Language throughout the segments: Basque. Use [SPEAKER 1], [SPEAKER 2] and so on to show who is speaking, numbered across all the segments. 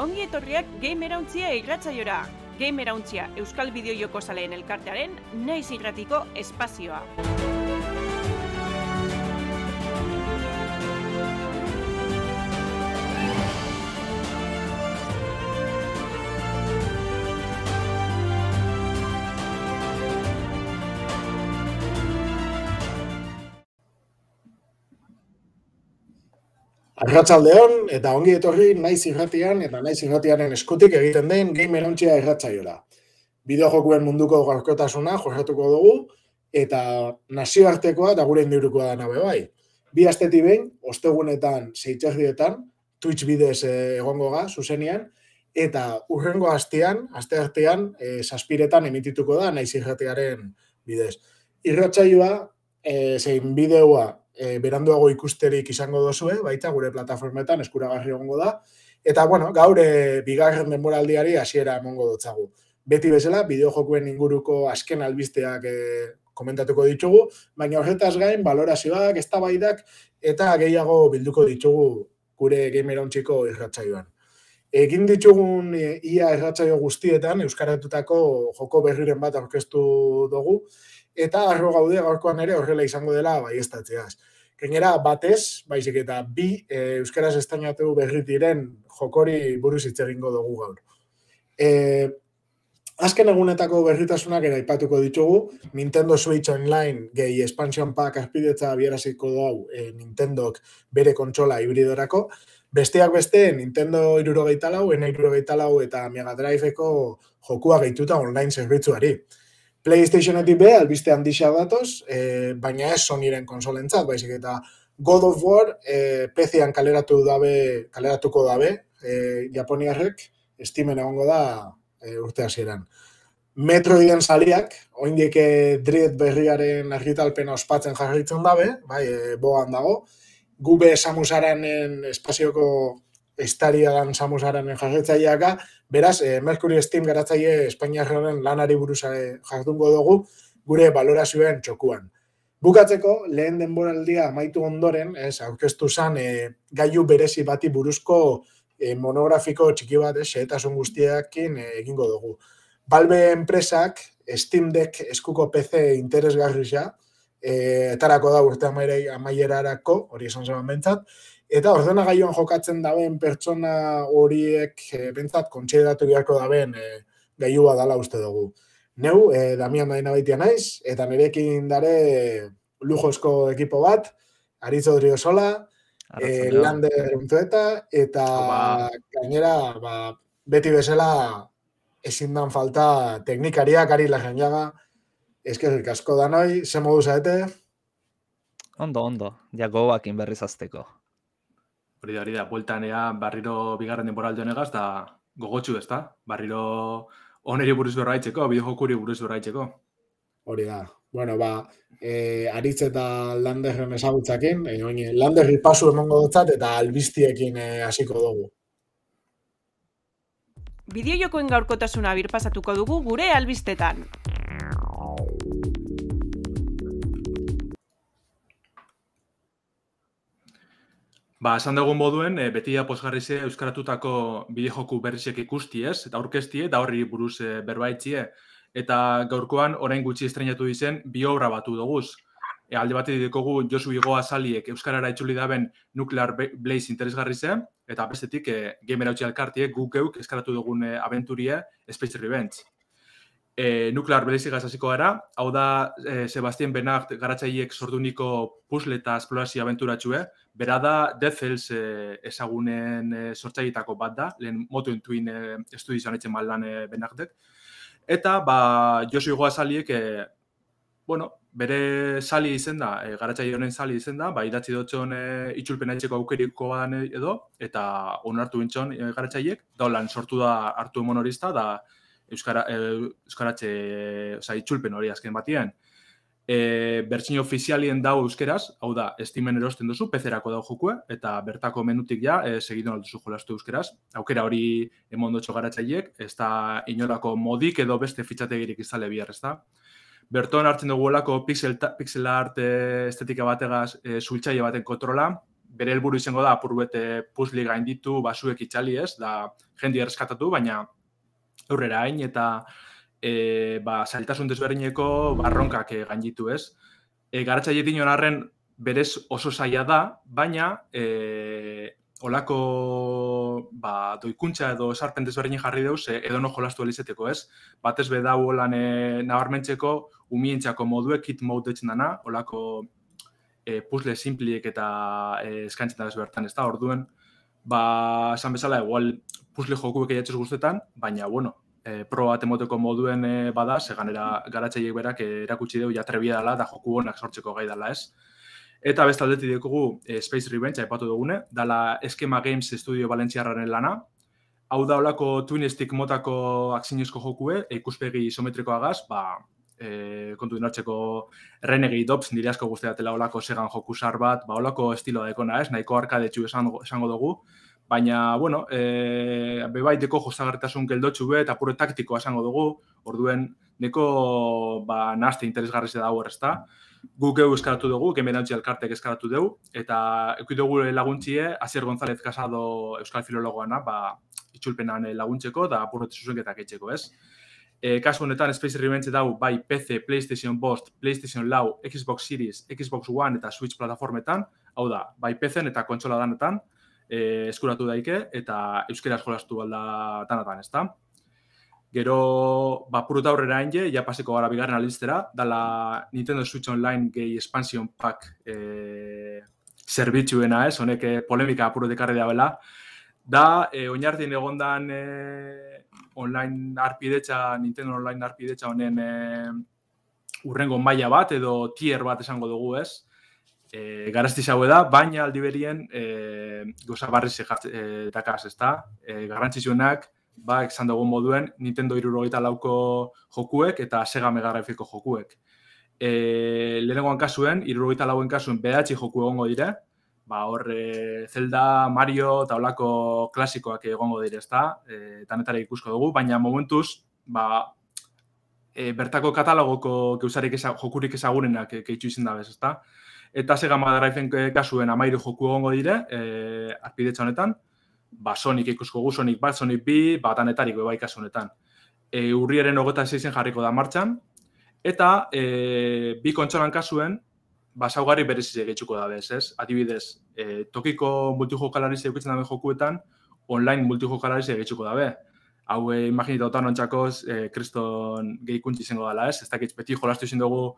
[SPEAKER 1] ongi etorriak Gamerauntzia irratsaiora. Gamerauntzia Euskal Bideojoko Zaleen Elkartearen naiz irratiko espazioa.
[SPEAKER 2] Arratsaldeon eta ongi etorri naiz irratian eta naiz irratiaren eskutik egiten den Gamerauntzia irratsaiora. Bideojokuen munduko gaurkotasuna jorratuko dugu eta nazioartekoa eta gure ingurukoa da nabe bai. Bi astetik behin, ostegunetan 6:00 Twitch bidez egongo ga zuzenean eta hurrengo asteartean 7:00 emitituko da naiz irratiaren bidez. Irratsaioa zein bideoa beranduago ikusterik izango dozue, baita gure plataformetan eskuragarri egongo da. Eta, gaur bigarren denboraldiari hasiera emango dotzagu. Beti bezala, bideojokuen inguruko azken albisteak komentatuko ditugu, baina horretaz gain, balorazioak, eztabaidak eta gehiago bilduko ditugu gure Gamerauntziko irratsaioan. Egin ditugun ia irratsaio guztietan, euskaratutako joko berriren bat aurkeztu dugu, eta arro gaude gaurkoan ere horrela izango dela baieztatzeaz. Gainera, batez, baizik eta bi euskaraz estainatu berri diren jokori buruz hitz egingo dugu gaur. Azken egunetako berritasunak ere aipatuko ditugu, Nintendo Switch Online gehi expansion pack azpidetza abiaraziko dugu Nintendok bere kontsola hibridorako. Besteak beste, Nintendo 64, N64 eta Mega Driveko jokua gehituta online zerbitzuari. PlayStationetik be, albiste handixak datoz, baina ez Sonyren konsolentzat, baizik eta God of War PC-an kaleratuko dabe, Japoniarrek, Steamen egongo da urte hasieran. Metroiden saliak, oraindik Dread berriaren argitalpena ospatzen jarraitzen dabe, bogan dago, gube Samus-Aranen espazioko estaria dan Samus-Aranen jarraitzaileaka, beraz, Mercury Steam garatzaile Espainiarren lanari buruz jardungo dugu gure balorazioen txokuan. Bukatzeko, lehen denboraldia amaitu ondoren, aurkeztu zen gailu berezi bati buruzko monografiko txiki bat, xehetasun guztiekin egingo dugu. Valve enpresak Steam Deck eskuko PC interesgarria, etarako da urte amaierarako, hori esan zeban bentsat, eta ordenagailuan jokatzen daben pertsona horiek bentsat kontsidatu beharko daben gailua dala uste dugu. Neu, Damian Dainabaitia naiz, eta nirekin dare lujozko ekipo bat, Aritz Odriozola, Lander Unzueta, eta gainera, beti bezala ezin dan falta teknikariak, Ari Larrañaga, eskerrik asko danoi, ze modu zaete?
[SPEAKER 3] Ondo, jagoakin berriz azteko.
[SPEAKER 4] Hori da, bueltan barriro bigarren denboraldi honegaz, da gogotxu ez da? Barriro oneri buruz berraitzeko, bideojokuri buruz berraitzeko.
[SPEAKER 2] Hori da. Aritz eta Landerren ezagutzakin, Landerri pasu emango dutzat eta albistiekin hasiko dugu.
[SPEAKER 1] Bideojokoen gaurkotasuna birpasatuko dugu gure albistetan.
[SPEAKER 4] Esan dugun moduen, beti posgarrize euskaratutako bideojoku berrizek ikusti ez, eta aurkeztie, eta horri buruz berbaitzie. Eta gaurkoan, orain gutxi estrenatu dizen, bi obra batu doguz. Alde batetik dikogu Josu Igo Azaliek euskarara itzuli daben Nuclear Blaze interesgarri zen, eta bestetik Gamerauntzia elkartiek guk geuk eskaratu dugun abenturie Space Revenge. Nuclear Blaze hasiko gara, hau da Sebastian Benart garatzaileek sorduniko puzzle eta esplorazio abenturatxue, bera da Death Cells ezagunen sortzaileetako bat da, lehen Moto Twin estudizioan etzen maldan Benartek. Eta, Josu Igo Azaliek, bere sali izen da, garatzaile honen sali izen da, idatzi dutxon itxulpen aitzeko aukerikoan edo, eta onartu bintxon garatzaileek, daulan sortu da hartu monorista, da euskaratxe, itxulpen hori azken batien. Bertsio ofizialien dago euskeraz, hau da, Steamen erosten duzu, PC-erako dago jokue, eta bertako menutik segitu alduzu jolastu euskeraz. Aukera hori emondotxo garatzaileek, ez da inolako modik edo beste fitxategirik izale bihar, ez da. Berton hartzen dugu olako pixel art estetika bategaz zultzaile baten kontrola, bere helburu izango da apurbete puzli gainditu, basuek itxali ez, da jendi erreskatatu, baina aurrera hain eta zailtasun desberdineko barronkak gainditu ez. Garatzaile dinon arren berez oso zaila da, baina olako doikuntza edo esarpen desberdin jarri deuz edo no jolastu elizeteko ez. Batez bedau holan nabarmentzeko umientzako modue, kit mode detzen dana, olako puzzle simpliek eta eskantzen da bertan ez da, orduen, esan bezala, igual puzzle jokuek eiatzez guztetan, baina, bueno, pro bat emoteko moduen bada, seganera garatzaileek berak erakutsi deu jatrebia dela da joku honak sortzeko gai dela ez. Eta bestaldetik dekugu Space Revenge, aipatu dugune, dala Eskema Games Studio Valentziarraren lana. Hau da olako twin stick motako akzinozko jokue, ikuspegi isometrikoagaz, kontu dinartzeko Renegade Ops, nire asko guztiatela olako segan jokusar bat, olako estiloa dekona ez, nahiko arkadetxu esango dugu, baina, bueno, bebaiteko jostagarritasun geldotxu eta pure taktikoa esango dugu, orduen neko nahazte interesgarri da hor ez da. Guk geu eskaratu dugu, Gamerauntzi elkartek eskaratu dugu, eta eukit dugu laguntzie, Asier González Casado euskal filologoana, itxulpenan laguntzeko, da apurrete zuzenketak etxeko, ez? Kasu honetan, Space Revenge dau, bai PC, PlayStation Bost, PlayStation Lau, Xbox Series, Xbox One eta Switch plataformetan, hau da, bai PC-en eta kontsola danetan, eskuratu daike, eta euskeraz jolastu alda tanatan, ez da? Gero, puruta aurrera hain ja paseko gara bigarren albiztera, dala Nintendo Switch Online gehi expansion pack zerbitzuena ez, honek polemika apurutekarri da bela. Da, oinartien egondan online arpidetxa, Nintendo Online arpidetxa honen urrengo maila bat edo tier bat esango dugu ez. Garazti zaue da, baina aldi berien goza barriz dakaz, ez da? Garrantzizuenak, esan dugun moduen, Nintendo 64ko jokuek eta Sega Mega Drive-ko jokuek. Lehenengoan kasuen, 64en kasuen behatzi joku egongo dire, hor Zelda, Mario eta olako klasikoak egongo dire, ezta? Tanetara ikusko dugu, baina momentuz, bertako katalogoko jokurik ezagunenak keitzu izin dabez, ezta? Eta Sega Mega Drive-en kasuen 13 joku egongo dire, arpidetxa honetan, Sonic ikusko gu, Sonic bat, Sonic bi, tanetarik beba ikasu honetan. Urriaren 26en jarriko da martxan, eta bi kontsolan kasuen, saugarri berezize gehitzuko da bez, ez? Adibidez, tokiko multijokalarize eukitzen dabe jokuetan, online multijokalarize gehitzuko dabe. Hau, imaginita otan ontsakoz, kriston gehikuntzi izango dela, ez? Ez dakitz, beti jolastu izin dugu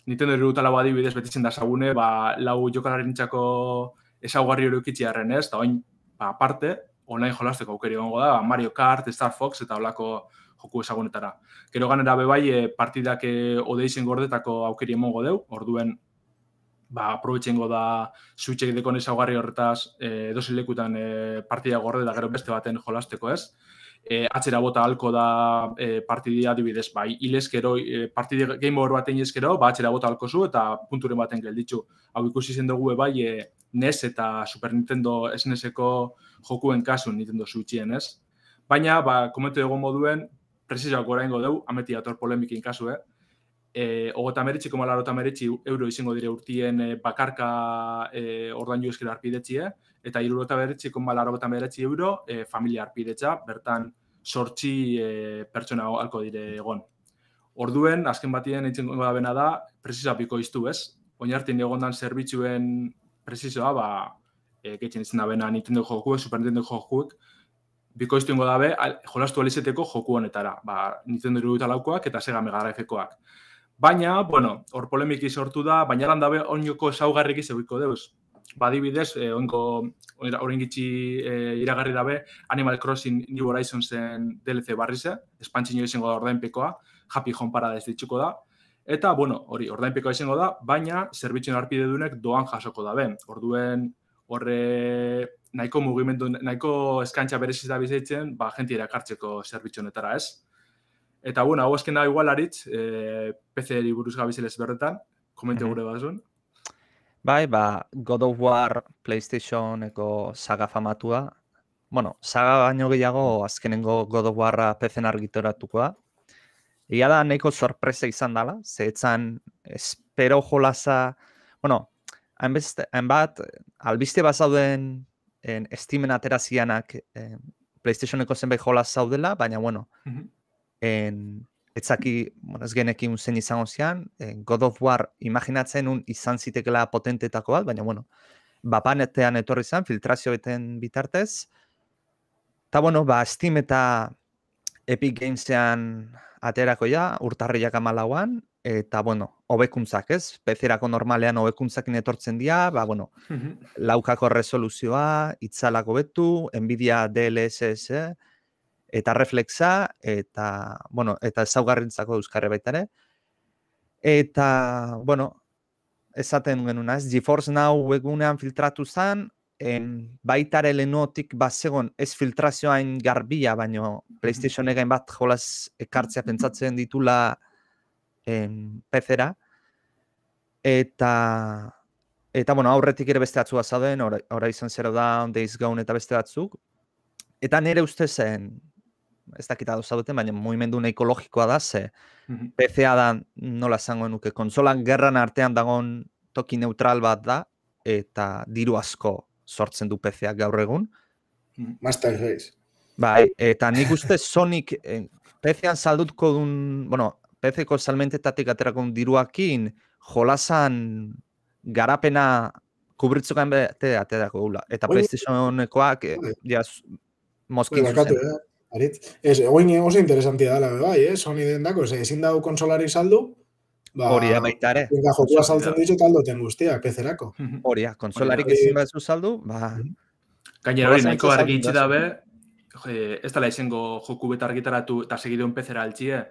[SPEAKER 4] Nintendo 64 adibidez betitzen da zagune, lau jokalarientzako ezaugarri hori eukitziarren, ez? Eta oin, aparte, online jolasteko aukeri egongo da, Mario Kart, Star Fox eta olako joku ezagunetara. Gero ganera bebai, partidak odeizen gordetako aukeri emongo deu, orduen, aprobetxengo da Switchek dekon ezaugarri horretaz edozen lekutan partida gorde da gero beste baten jolasteko ez. Atzera bota halko da partidia adibidez, hilezkero, partide game over baten hilezkero, atzera bota halko zu eta punturen baten gelditzu. Hau ikusi zen dugu NES eta Super Nintendo SNES-eko jokuen kasun Nintendo Switchien, ez? Baina, komentu egon moduen, presizoak oraingo deu, ameti ator polemikin kasu, €50,80 izango dire urtien bakarka ordaindu eskera arpidetxie, eta €79,89 familia arpidetxa, bertan 8 pertsona halko dire egon. Orduen, azken batien entzengo da bena da, presizoa piko iztu, ez? Oinartin egondan zerbitzuen presizoa, gehitzen izan da bena Nintendo jokuek, Super Nintendo jokuek, bikoiztu ingo dabe, jolastu alizeteko joku honetara, Nintendo 64koak eta Sega Mega Drive-koak. Baina, bueno, hor polemiki sortu da, baina lan dabe oinoko ezaugarrik izeuiko deuz. Adibidez, orain gitxi iragarri dabe, Animal Crossing New Horizonsen DLC barrize, espantzino izango da ordainpekoa, Happy Home Paradise ditzuko da, eta, bueno, hori, ordainpekoa izango da, baina zerbitzuen arpidedunek doan jasoko dabe. Orduen, horre nahiko mugimendu, nahiko eskantza bereziz da bizaitzen, jenti erakartzeko zerbitzionetara ez. Eta, bueno, hau esken da igualaritz, PC-eri buruz gabizelez berretan, komente gure bazun.
[SPEAKER 3] Bai, God of War PlayStationeko saga famatua. Bueno, saga baino gehiago azkenengo God of Warra PC-en argitoratuko da. Egia da nahiko sorpresa izan dela, zehetzan espero jolasa, bueno, hainbat, albiste bat zauden Steamen aterazianak PlayStationeko zenbait jolas zaudela, baina, bueno, etzaki, ez genekin zen izango zian, God of War imaginatzen izan zitekela potentetako bat, baina, bueno, bapanetean etorri zen, filtrazio beten bitartez. Eta, bueno, Steam eta Epic Gamesean aterako ja, urtarriak 14an, eta, bueno, hobekuntzak, ez? PC-erako normalean hobekuntzak etortzen dira, bueno, laukako resoluzioa, itzalak hobetu, Nvidia DLSS, eta reflexa, eta, bueno, eta ezaugarrintzako euskarri baita ere. Eta, bueno, esaten genuna, ez? GeForce Now webgunean filtratu zen, baitare lehenotik bazegon ez filtrazioain garbia, baino PlayStation egain bat jolaz ekartzea pentsatzen ditula PC-era. Eta, bueno, aurretik ere beste batzuk zauden, Horizon Zero Dawn, Days Gone eta beste batzuk. Eta nire ustezen, ez dakita zaudeten, baina mugimendu nahiko logikoa da, ze PC-a da nola zango nuke, konsolan gerran artean dagoen toki neutral bat da, eta diru asko sortzen du PC-ak gaur egun.
[SPEAKER 2] Master Race.
[SPEAKER 3] Bai, eta nik uste Sonic PC-an saldutko duen, bueno, PC-ko salmentetatik aterako diruakin, jolasan garapena kubritzukan bete aterako gula. Eta PlayStation-ekoak, mozkin zuzen.
[SPEAKER 2] Oin oso interesantia dela, bai, Sony den dako, ezin dago konsolari saldu,
[SPEAKER 3] hori da baita ere.
[SPEAKER 2] Jokua saltzen ditu taldoten guztia, PC-erako.
[SPEAKER 3] Hori da, konsolarik ezin bat saldu,
[SPEAKER 4] gainera hori nahiko argi itxi dabe, ez dela izango joku beta argitaratu eta segideon PC-era altxie,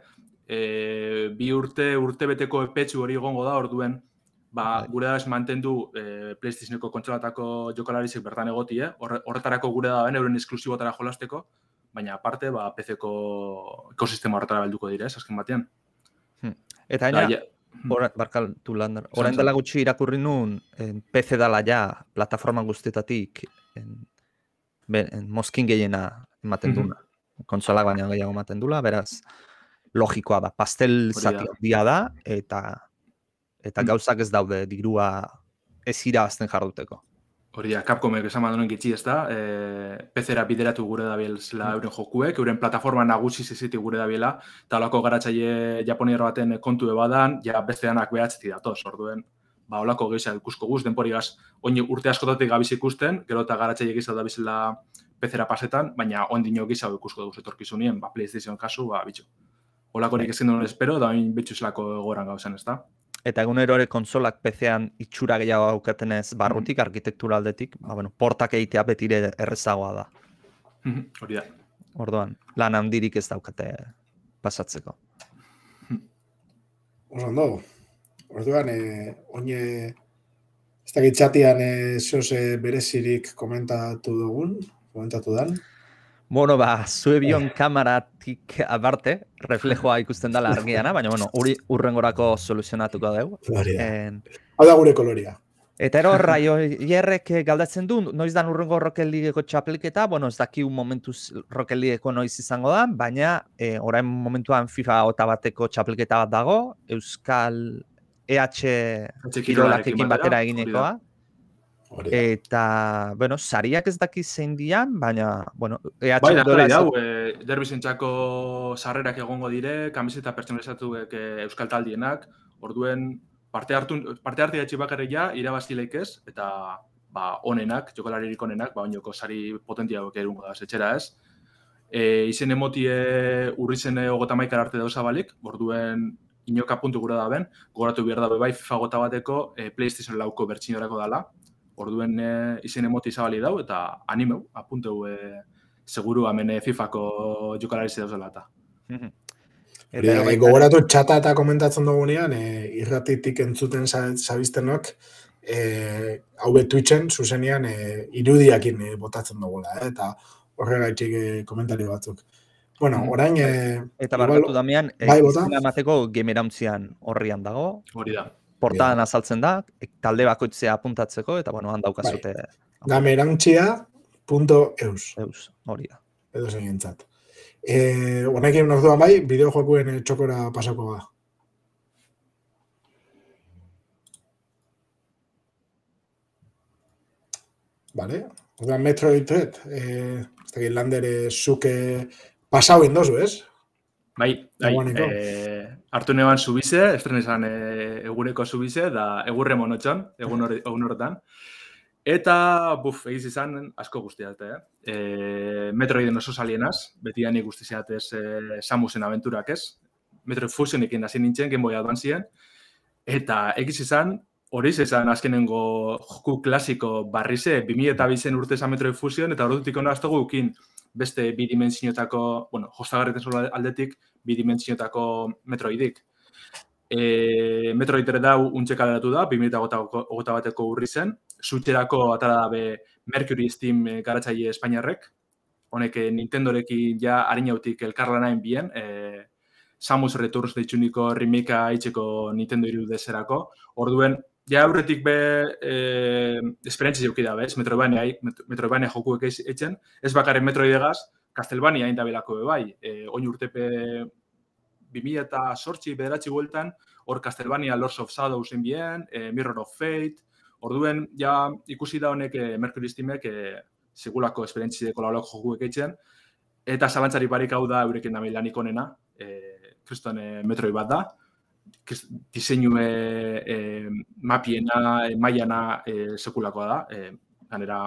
[SPEAKER 4] bi urte beteko epetxu hori egongo da, orduen, gure da mantendu PlayStationeko kontsolatako jokalarizik bertan egotie, horretarako gure da ben, euren esklusibotara jolasteko, baina aparte, PC-ko ekosistema horretara belduko dire, azken batean.
[SPEAKER 3] Eta barkatu Lander, orain dela gutxi irakurri nun, PC dala ja, plataforma guztietatik, mozkin gehiena ematen duna. Konsolak baina gehiago ematen dula, beraz, logikoa da, pastel zati handia da, eta gauzak ez daude dirua ez irabazten jarduteko.
[SPEAKER 4] Hori da, Capcomek esan badonen gitxi ez da, PC-era bideratu gure dabiela euren jokuek, euren plataforma nagusi ziziti gure dabiela, eta holako garatzaile japoniar baten kontu ebadan, ja besteanak behatzeti datoz, orduen, holako gehiago ikusko guz, denpori gaz, oin urte askotatik gabiz ikusten, gero eta garatzaile gehiago da bizela PC-era pasetan, baina ondino gehiago ikusko duz etorkizunien, PlayStation kasu, bitxo. Holako nik ezin duen espero, da oin betxuzlako egoran gauzan, ez da?
[SPEAKER 3] Eta egunero ere konsolak PC-an itxura gehiago aukatenez barrutik, arkitektura aldetik, portak egitea betire errezagoa da.
[SPEAKER 4] Hori da.
[SPEAKER 3] Orduan, lan handirik ez daukate pasatzeko.
[SPEAKER 2] Ondo, orduan, oine, ez dakit txatian berezirik komentatu dan?
[SPEAKER 3] Bueno, zue bion kamaratik aparte, reflejoa ikusten dela argiana, baina, hori urrengorako soluzionatuko dugu.
[SPEAKER 2] Hau da gure koloria.
[SPEAKER 3] Eta ero, Raio Jerrek galdatzen du, noiz dan urrengo Rocket Leagueko txapelketa, ez daki un momentuz Rocket Leagueko noiz izango da, baina orain momentuan FIFA 21eko txapelketa bat dago, Euskal EH Kirolakekin batera eginekoa. Eta, sariak ez daki zein dian, baina, EH
[SPEAKER 4] derbizentzako sarrerak egongo dire, kamiseta pertsonalizatu euskal taldienak, orduen parte hartia etxibakarria irabazileik ez, eta onenak, jokalaririk onenak, oinoko sari potentia erungo da, etxera ez. Izen emotie urrizen 31 arte dauza balik, orduen inoka puntu gura da ben, gogoratu behar da bai FIFA 21eko PlayStation 4ko bertsinorako dala, orduen izen emoti zabali dau, eta animeu, apunteu seguru hemen FIFA-ko jokalarize dauzela eta.
[SPEAKER 2] Gogoratu txata eta komentatzen dugunean, irratitik entzuten zabiztenok, hau Twitchen, zuzenean, irudiakin botatzen dugula, eta horregatik komentario batzuk. Bueno, orain...
[SPEAKER 3] Eta barkatu Damian, izena emateko gamerauntzian horrian dago.
[SPEAKER 4] Hori da.
[SPEAKER 3] Portadan azaltzen da, talde bakoitzea apuntatzeko, eta han daukazute.
[SPEAKER 2] Gamerantzia.eus.
[SPEAKER 3] Hori da.
[SPEAKER 2] Edo zein entzat. Honekin orduan bai, bideojokuen txokora pasako da. Vale, oda Metroidet, ez dakit lander zuke pasau indozu, ez?
[SPEAKER 4] Bai,
[SPEAKER 2] Dagoeneko.
[SPEAKER 4] hartu neban zubize, estrenezan egureko zubize, da egurre monotxon, egun horretan. Eta, egiz izan asko guztiat, Metroiden oso salienaz, beti danik guztizeatez Samusen aventurak ez. Metroid Fusionekin hasi nintzen, Game Boy Advanceen. Eta egiz izan, horiz izan azkenengo joku klasiko barrize, 2002 urte esan Metroid Fusion, eta horretutik hona aztogu ukin beste bidimentsiotako, jostagarreten zola aldetik, bidimentsiotako Metroidik. Metroid da untxe kaleratu da, 2008 bateko urri zen, Switcherako atara dabe Mercury Steam garatzaile Espainiarrek, honek Nintendorekin ja harinautik elkarlanain bien, Samus Returns deitxuniko remake itxeko Nintendo 3DS-erako, orduen, ja aurretik be esperientzia jauki da, bez? Metroidvania jokuek etxen, ez bakarren Metroidegaz, Castlevania hain dabelako bai, oin urtepe 2008 bederatzi bueltan, hor Castlevania Lords of Shadows enbien, Mirror of Fate, orduen ja ikusi da honek Mercury Steamek segulako esperientzia kolaborako jokuek etxen, eta zalantzari barik hau da eureken da lanik onena, kriston Metroid bat da, diseinu mapiena, maiana sekulakoa da, ganera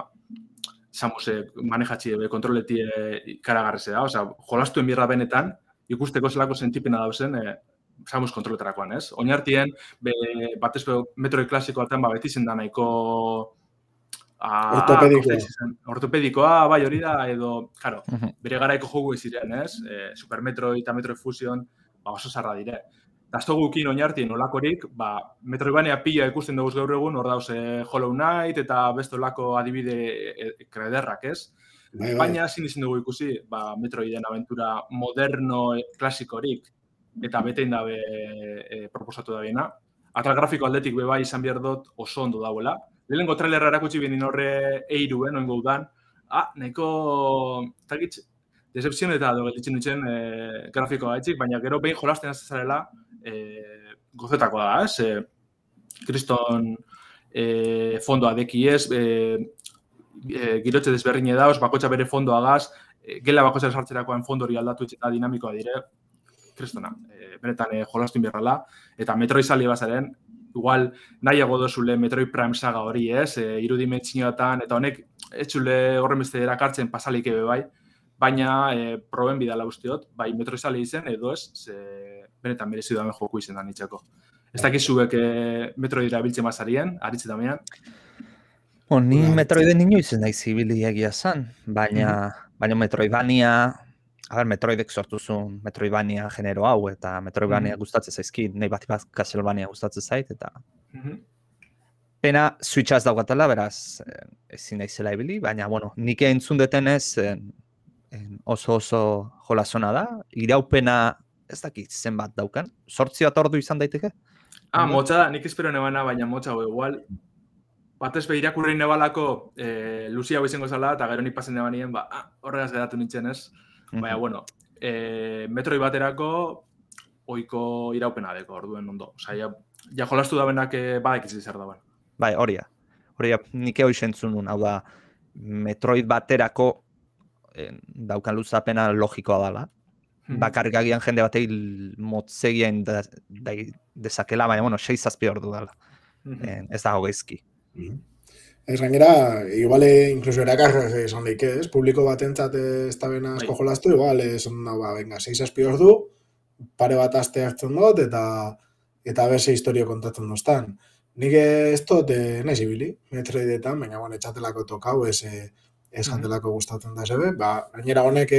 [SPEAKER 4] Samus manejatzi kontroleti karagarreze da, oza, jolastuen birra benetan, ikusteko zelako sentipena dauzen Samus kontroletarakoan, ez? Oinartien, batez Metroid klasiko altan beti zen da nahiko ortopedikoa, bai hori da, edo, karo, bere garaiko jogu ziren, ez? Super Metroid eta Metroid Fusion oso zarra dire. Dazto gukin oinartien olakorik, Metroidvania pila ikusten dugu gaur egun, hor dauz Hollow Knight eta beste olako adibide krederrak, ez? Baina ezin izin dugu ikusi, Metroiden aventura moderno klasikorik eta betein dabe proposatu da biena. Atal grafiko aldetik beba izan behar dut oso ondo dauela. Lehenengo trailerra erakutsi benin horre eiruen, oingo udan, nahiko decepzion eta gelditzen nintzen grafikoa etxik, baina gero behin jolasten azazarela gozetakoa da, ez? Kriston fondoa deki ez, girotze desberdine dauz, bakotxa bere fondoa gaz, gela bakotxa sartzerakoan fondo hori aldatu eta dinamikoa dire, kristona, benetan jolastun berrala, eta Metroid sali bazaren, igual nahiago dozule Metroid Prime saga hori, ez? Irudimentsioetan, eta honek etxule horren beste erakartzen pasalik ebe bai, baina proben bidala usteot, bai Metroid sali izen, edo ez, benetan merezi duamen joku izen da nitxeko. Ez dakizuek Metroid erabiltzen bazarien, aritze damean?
[SPEAKER 3] Ni Metroiden inoiz ez nahi zibili egia zan, baina Metroidvania, Metroidek sortu zuen Metroidvania genero hau, eta Metroidvania gustatzen zaizkit, nahi bat Castlevania gustatzen zait, eta pena Switchaz daukatela, beraz, ezin naizela ibili, baina, nik entzun detenez oso jolasona da, iraupena ez dakit zenbat daukan, 8 bat ordu izan daiteke?
[SPEAKER 4] Motza da, nik espero nebana, baina motza igual, batez be irakurrein nebalako Lucia hau izango zala, eta gero nik pasen nebanien, horregaz geratu nintzen ez. Baina, Metroid baterako oiko iraupena deko, orduen ondo. Osa, ja jolastu da benak badek izan zer dauen.
[SPEAKER 3] Bai, horia. Nik hori sentzun nun, hau da, Metroid baterako daukan luzapena logikoa dela. Bakarrik agian jende batei motzegien dezakela, baina, 6-7 ordu dela. Ez dago geizki.
[SPEAKER 2] Ez gainera, igual incluso erakarra esan leike, ez? Publiko batentzat ez da bena asko jolastu, igual esan venga, 6-7 ordu, pare bat aste hartzen dut, eta berse historio kontatzen doztan. Nik ez dut nahi zibili, Metroidetan, baina etxatelako tokau, ez jantelako gustatzen da zebe, gainera honek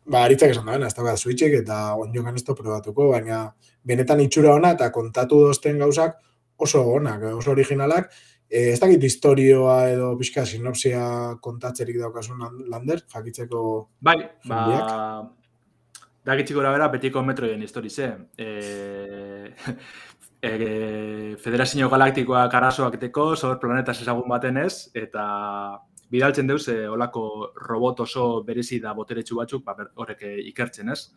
[SPEAKER 2] aritzak esan da bena, ez da Switchik eta onjokan ez da probatuko, baina benetan itxura ona eta kontatu dozten gauzak oso onak, oso originalak. Ez dakit historioa edo pixka sinopsia kontatzerik daukasun lander, jakitzeko...
[SPEAKER 4] Bai, dakitxiko bera betiko Metroiden historize. Federazio Galaktikoa karasoak teko, zor planetas ezagun baten ez, eta bidaltzen deuz olako robot oso berezi da boteretsu batzuk horrek ikertzen ez.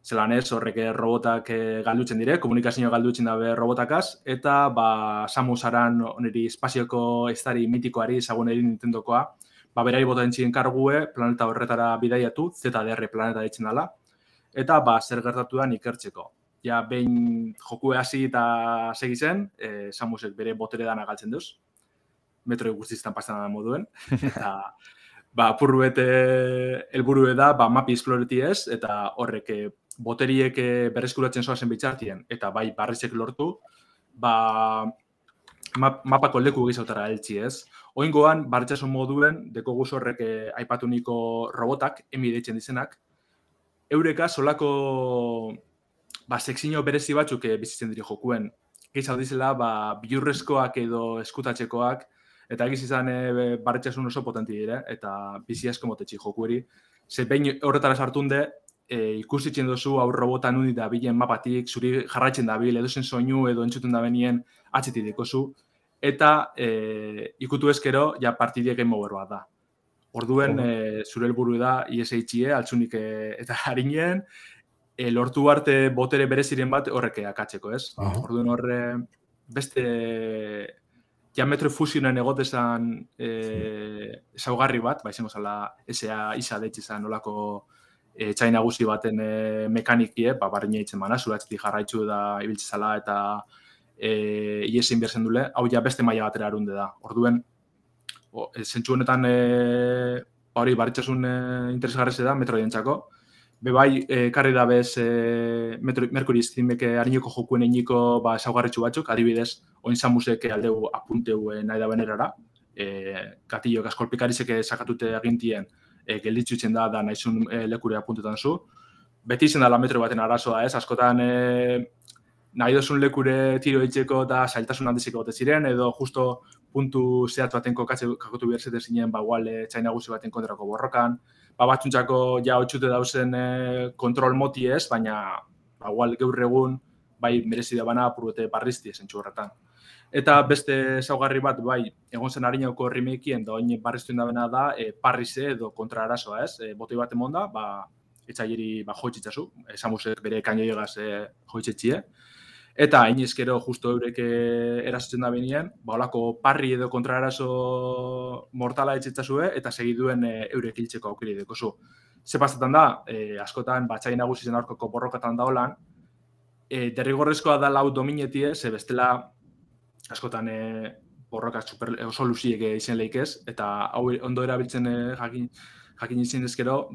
[SPEAKER 4] zelan ez, horrek robotak galdutzen dire, komunikazio galdutzen dabe robotakaz, eta Samus Aran oneri espazioko estari mitikoari ezagun egin Nintendokoa, berari botatzen ziren kargue planeta horretara bidaiatu, ZDR planeta ditzen dela, eta zer gertatu da ikertzeko. Ja, behin jokue hasi eta segi zen, Samusek bere botere dana galtzen duz, Metroid guztiztan pastan da moduen, eta apurruet helburue da map exploreti ez, eta horrek boteriek berreskuratzen zoazen bitxartien, eta barrizek lortu, mapako leku gizautara heltzi ez. Oingoan, barritxasun moduen, deko guz horrek aipatu niko robotak, emi deitzen dizenak, eureka solako sekzio berezi batzuk bizitzen diri jokuen. Gizau dizela, biurrezkoak edo eskutatxekoak, eta egiz izan barritxasun oso potenti dire, eta bizi asko motetxi jokueri. Ze behin horretara sartunde, ikusitzen duzu hau robotan undi da bilen mapatik, zuri jarraitzen dabil, edozen soinu edo entzuten da benien atxetik dikozu, eta ikutu ezkero, ja partidiek game over bat da. Orduen, zure helburu da, ISHie, altzunik eta harinen, lortu arte botere bereziren bat horrek akatzeko, ez? Orduen horre, beste Metroid Fusionen egotezan ezaugarri bat, izango zala isa deitxezan olako txai nagusi baten mekanikie, barriña itzen mana, zuratzetik jarraitzu da ibiltzezala eta iesin berzen dule, hau ja beste maila batera arunde da. Orduen, zentsu honetan hori barritxasun interesgarreze da Metroidentzako. Bebai, karri da bez Mercury Steamek harineko jokuen einiko ezaugarritxu batzuk, adibidez, oin Samusek aldeu apunteu nahi da benerara, gatilloak askolpikarizek sakatute agintien gelditzutzen da nahizun lekure apuntetan zu. Beti izen da metro baten arazoa ez, askotan nahi dozun lekure tiro eitzeko eta zailtasun handizeko gote ziren, edo justo puntu zehatz baten kakotu biharzete zinen, txai nagusi baten kontrako borrokan, batzuntzako ja otxute dauzen kontrol moti ez, baina gaur egun merezi da bana apurrete barrizti esentxu horretan. Eta beste ezaugarri bat, egon zen harinauko remakeen da oin barriztuen da bena da parrize edo kontra arazoa ez, botei bat emon da, etxaieri joitzitzazu, Samusek bere kainoiegaz joitzitzie. Eta hain ezkero justo eurek erasotzen da benien, olako parri edo kontraeraso mortala etxitzazue eta segiduen eurek hiltzeko aukeri dekozu. Ze pastetan da, askotan batxai nagusizen aurkako borrokatan da holan, derrigorrezkoa da lau dominetie, ze bestela askotan borroka oso luziek izen lehikez, eta hau ondo erabiltzen jakin izin ezkero,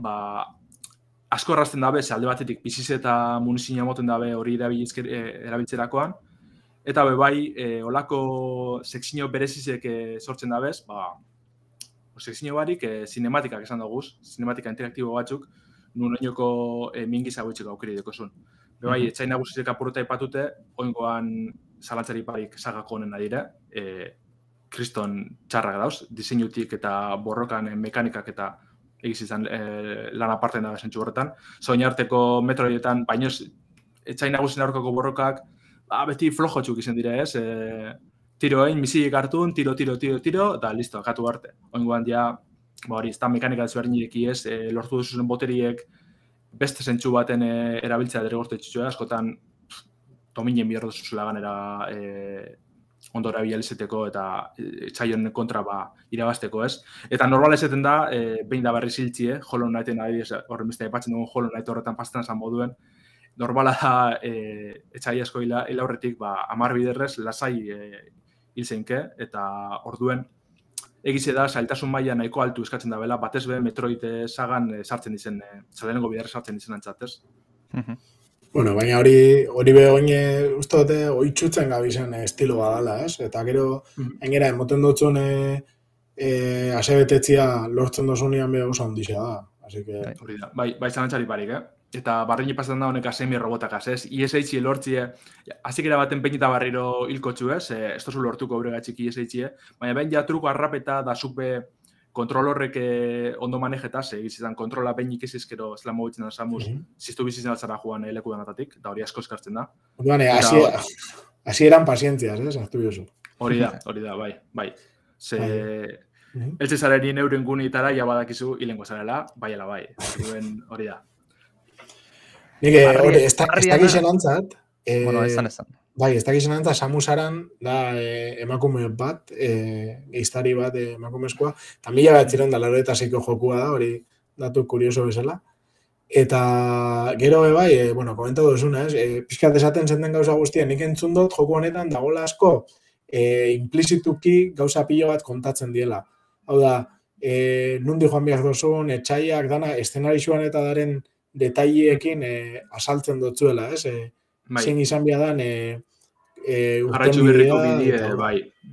[SPEAKER 4] asko errazten dabe, alde batetik biziz eta munizina moten dabe hori erabiltzerakoan. Eta olako sekzio berezizek sortzen dabez, sekzio barik sinematikak esan daguz, sinematika interaktibo batzuk, nun oinoko mingiz hauitzeko aukeri dekozun. Etxain nagusizek apurrota ipatute, oingoan zalantzari barik sagako honen adire, kriston txarrak dauz, diseinutik eta borrokan mekanikak eta egiz izan lan aparten da besentxu horretan. Zoin arteko Metroidetan, baino etxain nagusien aurkako borrokak, beti flojotxuk izan dire ez, tiroein, misilik hartun, tiro, eta listo, akatu arte. Oingoan dia, hori, ez da mekanika ezberdineki ez, lortu duzuzen boteriek beste zentsu baten erabiltzea derrigortu etxutxua, askotan dominen bihar duzuzela ganera ondo erabilalizeteko eta etxaion kontra irabazteko ez. Eta normal esaten da, behin da berri ziltzie, Hollow Knighten horren beste epatzen dugun Hollow Knight horretan pastan zan moduen, normala da etxai asko hil aurretik 10 biderrez lasai hil zeinke, eta orduen egize da, zailtasun maila nahiko altu eskatzen da bela, batez be Metroid sagan sartzen dizen, zalengo biderrez sartzen dizen antzatez.
[SPEAKER 2] Bueno, baina hori behoine uste dute oitzutzen gabizen estilo badala, ez? Eta gero, engera, emoten dutzen asebetetzia lortzen dozunean beha oso ondizia da.
[SPEAKER 4] Hori da, bai zalantzari parik, Eta barrini pasetan da honek asemi robotakaz, ez? ISHie lortzie, azikera baten peñita barriro hilkotxu, ez? Ez tozu lortuko euregatxik ISHie, baina behin ja truko arrapeta da zupe kontrol horrek ondo manejetaz, egizizan kontrola behin ikizizkero zela mobitzen da Samus, ziztu bizizien altzara joan leku danatatik, eta hori asko eskartzen da.
[SPEAKER 2] Hasi eran pazientziaz, ez?
[SPEAKER 4] Hori da, bai. Ze, eltze zarerien euren gunietara, ja badakizu, hilengo zarela, bai ala bai. Hori da.
[SPEAKER 2] Nik hori, ez dakixen antzat.
[SPEAKER 3] Bueno, esan.
[SPEAKER 2] Bai, ez dakixen antzat, Samus Aran da emakume bat, geiztari bat emakumezkoa, eta 1986ko jokua da, hori datu kurioso bezala. Eta gero bai, bueno, komentatu duzuna, pixkat esaten zenten gauza guztia, nik entzun dut joku honetan dagoela asko implizituki gauza pilo bat kontatzen diela. Hau da, nundi joan behar duzun, etxaiak, dana, eszenarixuan eta daren detaileekin asaltzen dutzuela, ez? Zein izan behar dan
[SPEAKER 4] Jarraitzu berriko bidie,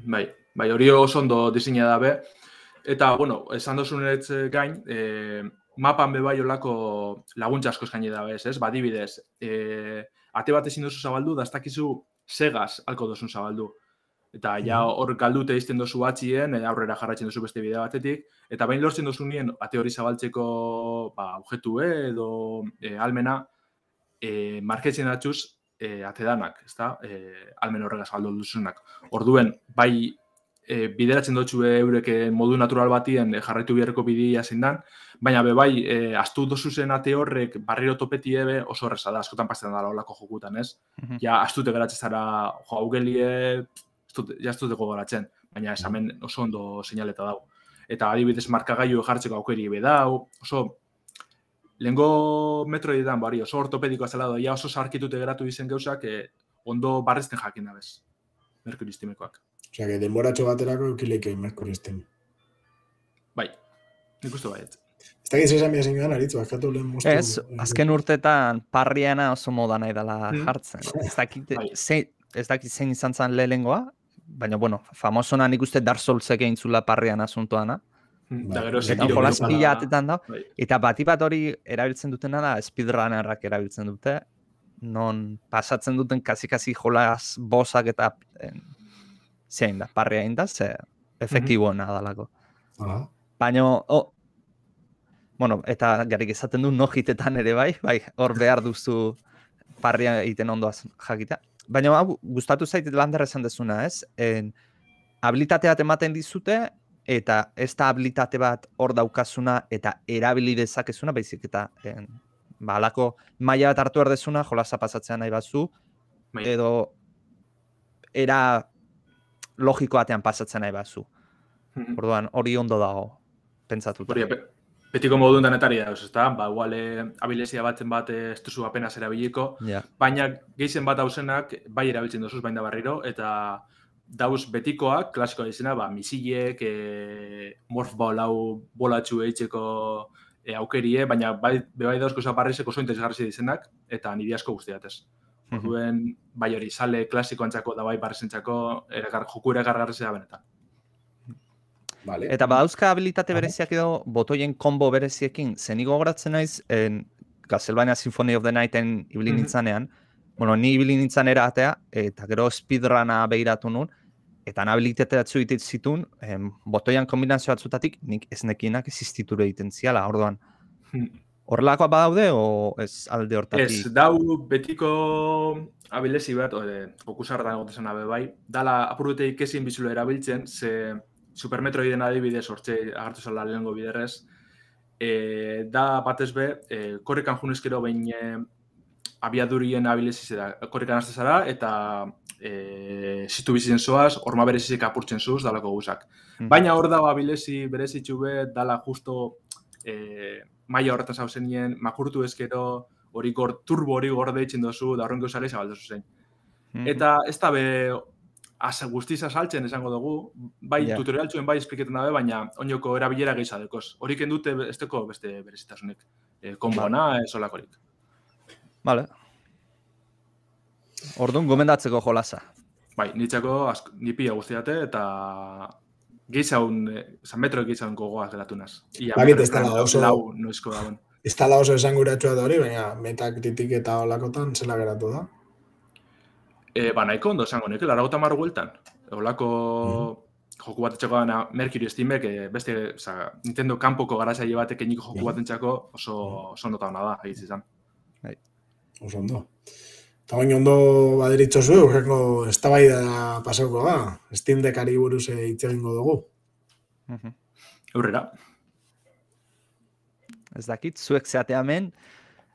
[SPEAKER 4] bai, hori oso ondo disina dabe. Eta, bueno, esan dozunetz gain, mapan bebai olako laguntza asko eskaini dabe, ez? Badibidez, ate bat ezin dozu zabaldu, da ez dakizu segaz alko dozun zabaldu. Eta ja hor galdute izten dozu batxien, aurrera jarraitzen dozu beste bidea batetik, eta bain lortzen dozu nien ate hori zabaltzeko objektu edo almena marketzen datxuz ate danak, ezta? Almen horrega zabaldu duzunak. Orduen, bai bideratzen dutxu eurek modu natural batien jarraitu biherreko bidea zein dan, baina bai, astu dozu zen ate horrek barriro topeti ebe oso horreza da, askotan pastetan dara olako jokutan, ez? Ja, astute geratzen zara, hau gelie, ja astuteko garatzen, baina esamen oso ondo seinaleta dau. Eta adibidez markagailu jartzeko aukeri ebe dau, oso lehengo metroidetan bari, oso ortopedikoa zela da, ja oso sarkitute geratu izen gauzak, ondo barrezten jakin da bez, Mercury Steamekoak.
[SPEAKER 2] Osea, que denboratxo baterako eukileike Mercury Steam.
[SPEAKER 4] Bai, nik uste baiet.
[SPEAKER 2] Ez dakit esan behar zingudan, aritzu, akatu lehen moztu.
[SPEAKER 3] Ez, azken urtetan parriana oso moda nahi dela jartzen. Ez dakit zein izan zen lehengoa, baina, bueno, famosona nik uste Dark Soulsek egin zula parrian asuntoana.
[SPEAKER 4] Da gero
[SPEAKER 3] jolas pila atetan da. Eta bati bat hori erabiltzen dutena da, speedrunnerrak erabiltzen dute, non pasatzen duten kasi jolas bosak eta zein da, parria egin da, ze efektibo nadalako. Baina, bueno, eta garik esaten du nojitetan ere bai, hor behar duzu parria egiten ondoaz jakita. Baina, gustatu zaitet lander esan dezuna, ez? Habilitate bat ematen dizute, eta ez da habilitate bat hor daukazuna eta erabili dezakezuna, baizik eta alako maila bat hartu erdezuna, jolasa pasatzea nahi bazu, edo era logiko batean pasatzen nahi bazu. Orduan, hori ondo dago, pentsatuta.
[SPEAKER 4] Betiko modun danetari da, ezta? Igual abilezia batzen bat ez duzu apenas erabiliko, baina geizen bat hausenak bai erabiltzen duzuz baina barriro, eta dauz betikoak, klasikoa izena, misilek, morph ball hau bolatxu eitzeko aukerie, baina bai dauzko zaparrizeko oso interesgarri dizenak, eta niri asko guztiatez. Orduen, bai hori, sale klasiko antzako da bai barrezentzako joku eragargarri da benetan.
[SPEAKER 3] Eta badauzka habilitate bereziak edo botoien combo bereziekin, zenigo gogoratzen naiz, Castlevania Symphony of the Nighten ibili nintzanean, bueno, ni ibili nintzan eratea, eta gero speedruna behiratu nun, eta habilitate batzu egiten zitun, botoian kombinazio batzutatik, nik ez nekienak existiture egiten ziala, orduan. Horrelakoa badaude, o ez alde hortatik?
[SPEAKER 4] Ez, dau betiko abilezi bat, fokusartan gotezen abe bai, dala apurbeteik ezin bizulu erabiltzen, ze Super Metroiden adibidez hortxe agartu zala lehengo biderrez, da batez be, korrekan junezkero behin abiadurien abilezi da, korrekan azte zara, eta zitu bizitzen zoaz, horma berezizik apurtzen zuz, dalako guzak. Baina hor dago abilezi berezitxu be, dala justo maila horretan zauzen nien, makurtu ezkero, hori turbo hori gorde itxen dozu, da horren gauzare zabaldozu zen. Eta ez da be, guztiz azaltzen esango dugu, bai tutorialtxuen bai espliketan dabe, baina oinoko erabilera gehizadekoz. Horik endute ez teko beste berezitasunek. Konbona, ez olakorik.
[SPEAKER 3] Vale. Orduan, gomendatzeko jolasa.
[SPEAKER 4] Bai, nitzako nipia guztiate eta gehizaun, metro gehizaun gogoaz gelatunaz.
[SPEAKER 2] Bakit ez dala oso...
[SPEAKER 4] Lau noizko dagoen.
[SPEAKER 2] Ez dala oso esanguratsua da hori, baina metakritik eta olakotan zela geratu da.
[SPEAKER 4] Nahiko ondo esango, nik, 80 gueltan. Olako joku bat etxako dana Mercury Steamek, beste, Nintendo kanpoko garazaile batek eniko joku bat entxako oso ondo da, egitz izan.
[SPEAKER 2] Oso ondo. Eta baina ondo baderitxo zu, urrengo eztabaida pasauko da. Steam Deckari buruz hitz egingo dugu.
[SPEAKER 4] Aurrera.
[SPEAKER 3] Ez dakit, zuek zeatea hemen,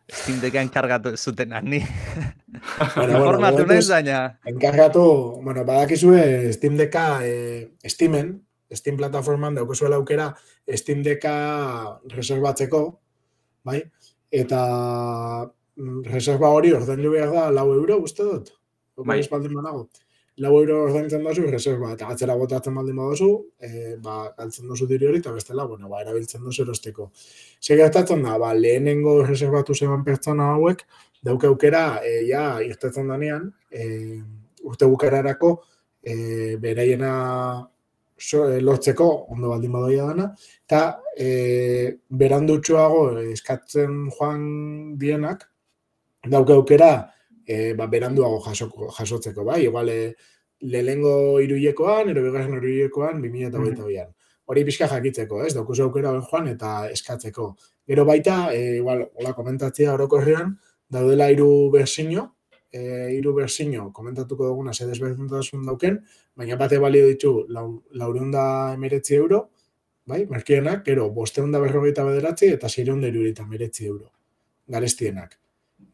[SPEAKER 3] Steam Decka enkargatu zuten ni.
[SPEAKER 2] Informatu
[SPEAKER 3] naiz baina.
[SPEAKER 2] Enkargatu, badakizue Steam Decka Steam plataforman daukazuela aukera Steam Decka reservatzeko, bai? Eta reserva hori ordaindu behar da 4 euro, uste dut?
[SPEAKER 4] Bai.
[SPEAKER 2] Espaldin banago. 4 euro ordaintzen dozu reserva, eta gatzera botatzen baldin badozu, galtzen dozu diri hori, eta bestela, erabiltzen dozu erosteko. Zer gertatzen da, lehenengo reservatu zeban pertsona hauek, dauke aukera, irtetzen danean, urte bukararako, beraiena lortzeko, ondo baldin badoia dana, eta berandutxoago eskatzen joan dienak, dauke aukera, beranduago jasotzeko, bai? Igual, lehenengo iruilekoan, bigarren iruilekoan, 2022an. Hori pixka jakitzeko, ez? Daukuzu aukera joan eta eskatzeko. Gero baita, igual, hola komentatzea orokorrean, daudela 3 bertsio, 3 bertsio komentatuko duguna ze desberdintasun dauken, baina bate balio ditu 419 euro, bai? Merkeenak, gero 549 eta 679 euro. Garestienak.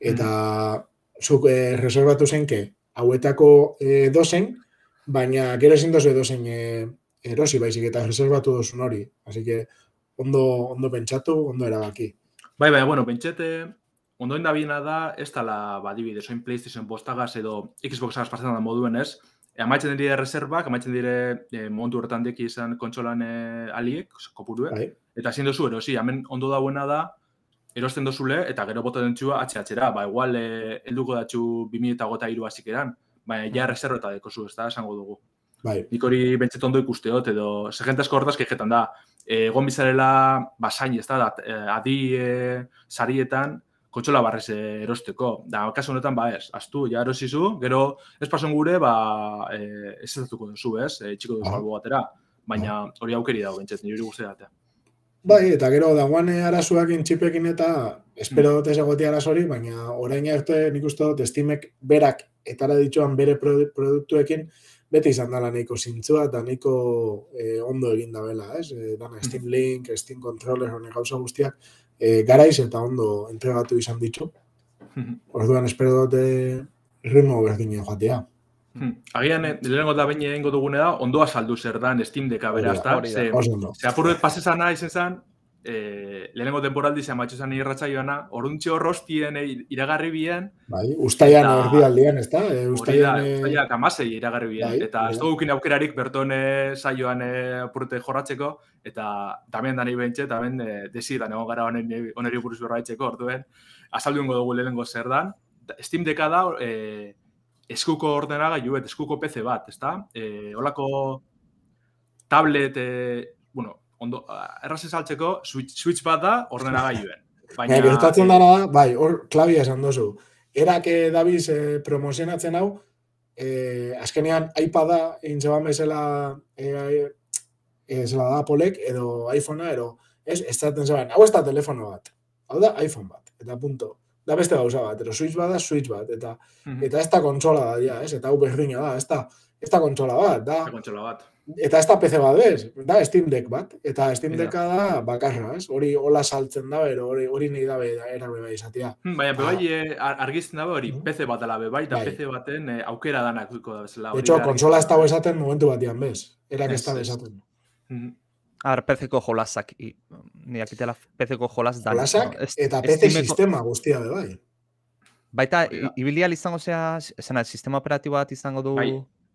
[SPEAKER 2] Eta zuk reservatu zenke hauetako dozen, baina gero ezin dozu dozen erosi baizik eta reservatu dozun hori. Así que ondo pentsatu, ondo erabaki.
[SPEAKER 4] Bai, pentsete, ondo indabiena da, ez dala, badibide, soin PlayStation postagaz edo Xboxagaz pasatzen da moduen ez, amaitzen dire reservak, amaitzen dire momentu horretan deki izan kontsolan aliek, kopurue, eta ezin dozu erosi, hemen ondo dauena da, erosten dozule, eta gero bota dentzua atxera. Igual, helduko datxu 2023 hasikeran, baina ja reserveta dekozu, ez da, esango dugu. Nik hori bentset ondo ikusteot, edo segentazko horretaz kejetan da, egon bizarela basain, ez da, adi sarietan, kontsola barrez erosteko. Da, kasu honetan, ez, astu, ja erosizu, gero ez pason gure, ez ezatuko duzu, ez, txiko duzu albo batera, baina hori aukeri dago bentset, nire guzti datea.
[SPEAKER 2] Bai, eta gero dagoan arazoakin txipekin eta espero dut ezagotia arazori, baina orain arte nik uste dut Steamek berak etara dituan bere produktuekin beti izan dela nahiko zintzua eta nahiko ondo egin dabela, ez? Dana Steam Link, Steam Controller, hone gauza guztiak garaiz eta ondo entregatu izan ditu. Orduan espero dut ritmo berdine joatea.
[SPEAKER 4] Agian, lehenengo da baina egingo dugune da, ondoa saldu zer dan Steam Decka beraz, da? Ze apurret pasezana izen zan, lehenengo temporaldi ze amatxo zan irratzaioana, oruntxe horrostien iragarri bien.
[SPEAKER 2] Bai, ustaian erdialdian, ez da?
[SPEAKER 4] Ustaiak amasei iragarri bien. Eta ez dugukin aukerarik berton saioan apurrete jorratzeko, eta damen da nahi behintxe, eta ben desidan egon gara oneri buruz berraitzeko, orduen, azaldungo dugu lehenengo zer dan. Steam Decka da, eskuko ordenagailu, eskuko PC bat, ezta? Holako tablet, erraz esaltzeko, switch bat da ordenagailuen.
[SPEAKER 2] Gertatzen dara da, bai, hor klabia esan dozu. Erak dabiz promozionatzen hau, azkenean iPada egin zeban bezala zela da Applek edo iPhonea, ez zaten zeban, hau ez da telefono bat, hau da iPhone bat, eta punto. Da beste gauza bat, switch bat, eta ez da kontsola da, ez? Eta hau berdina da, ez da kontsola bat, da. Eta ez da PC bat, ez? Da Steam Deck bat, eta Steam Decka da bakarra, ez? Hori hola saltzen da, hori nahi da erabe bai izatea.
[SPEAKER 4] Baina, bebai argizten da, hori PC bat dela bebai, eta PC baten aukera danak duko da bezala.
[SPEAKER 2] De hecho, kontsola ez dago esaten momentu batian, bez? Erak ez da esaten.
[SPEAKER 3] PC-ko jolasak, niakitela PC-ko jolas da.
[SPEAKER 2] Jolasak eta PC sistema guztia bai.
[SPEAKER 3] Baita, ibilia izango zea, sistema operatibo bat izango du...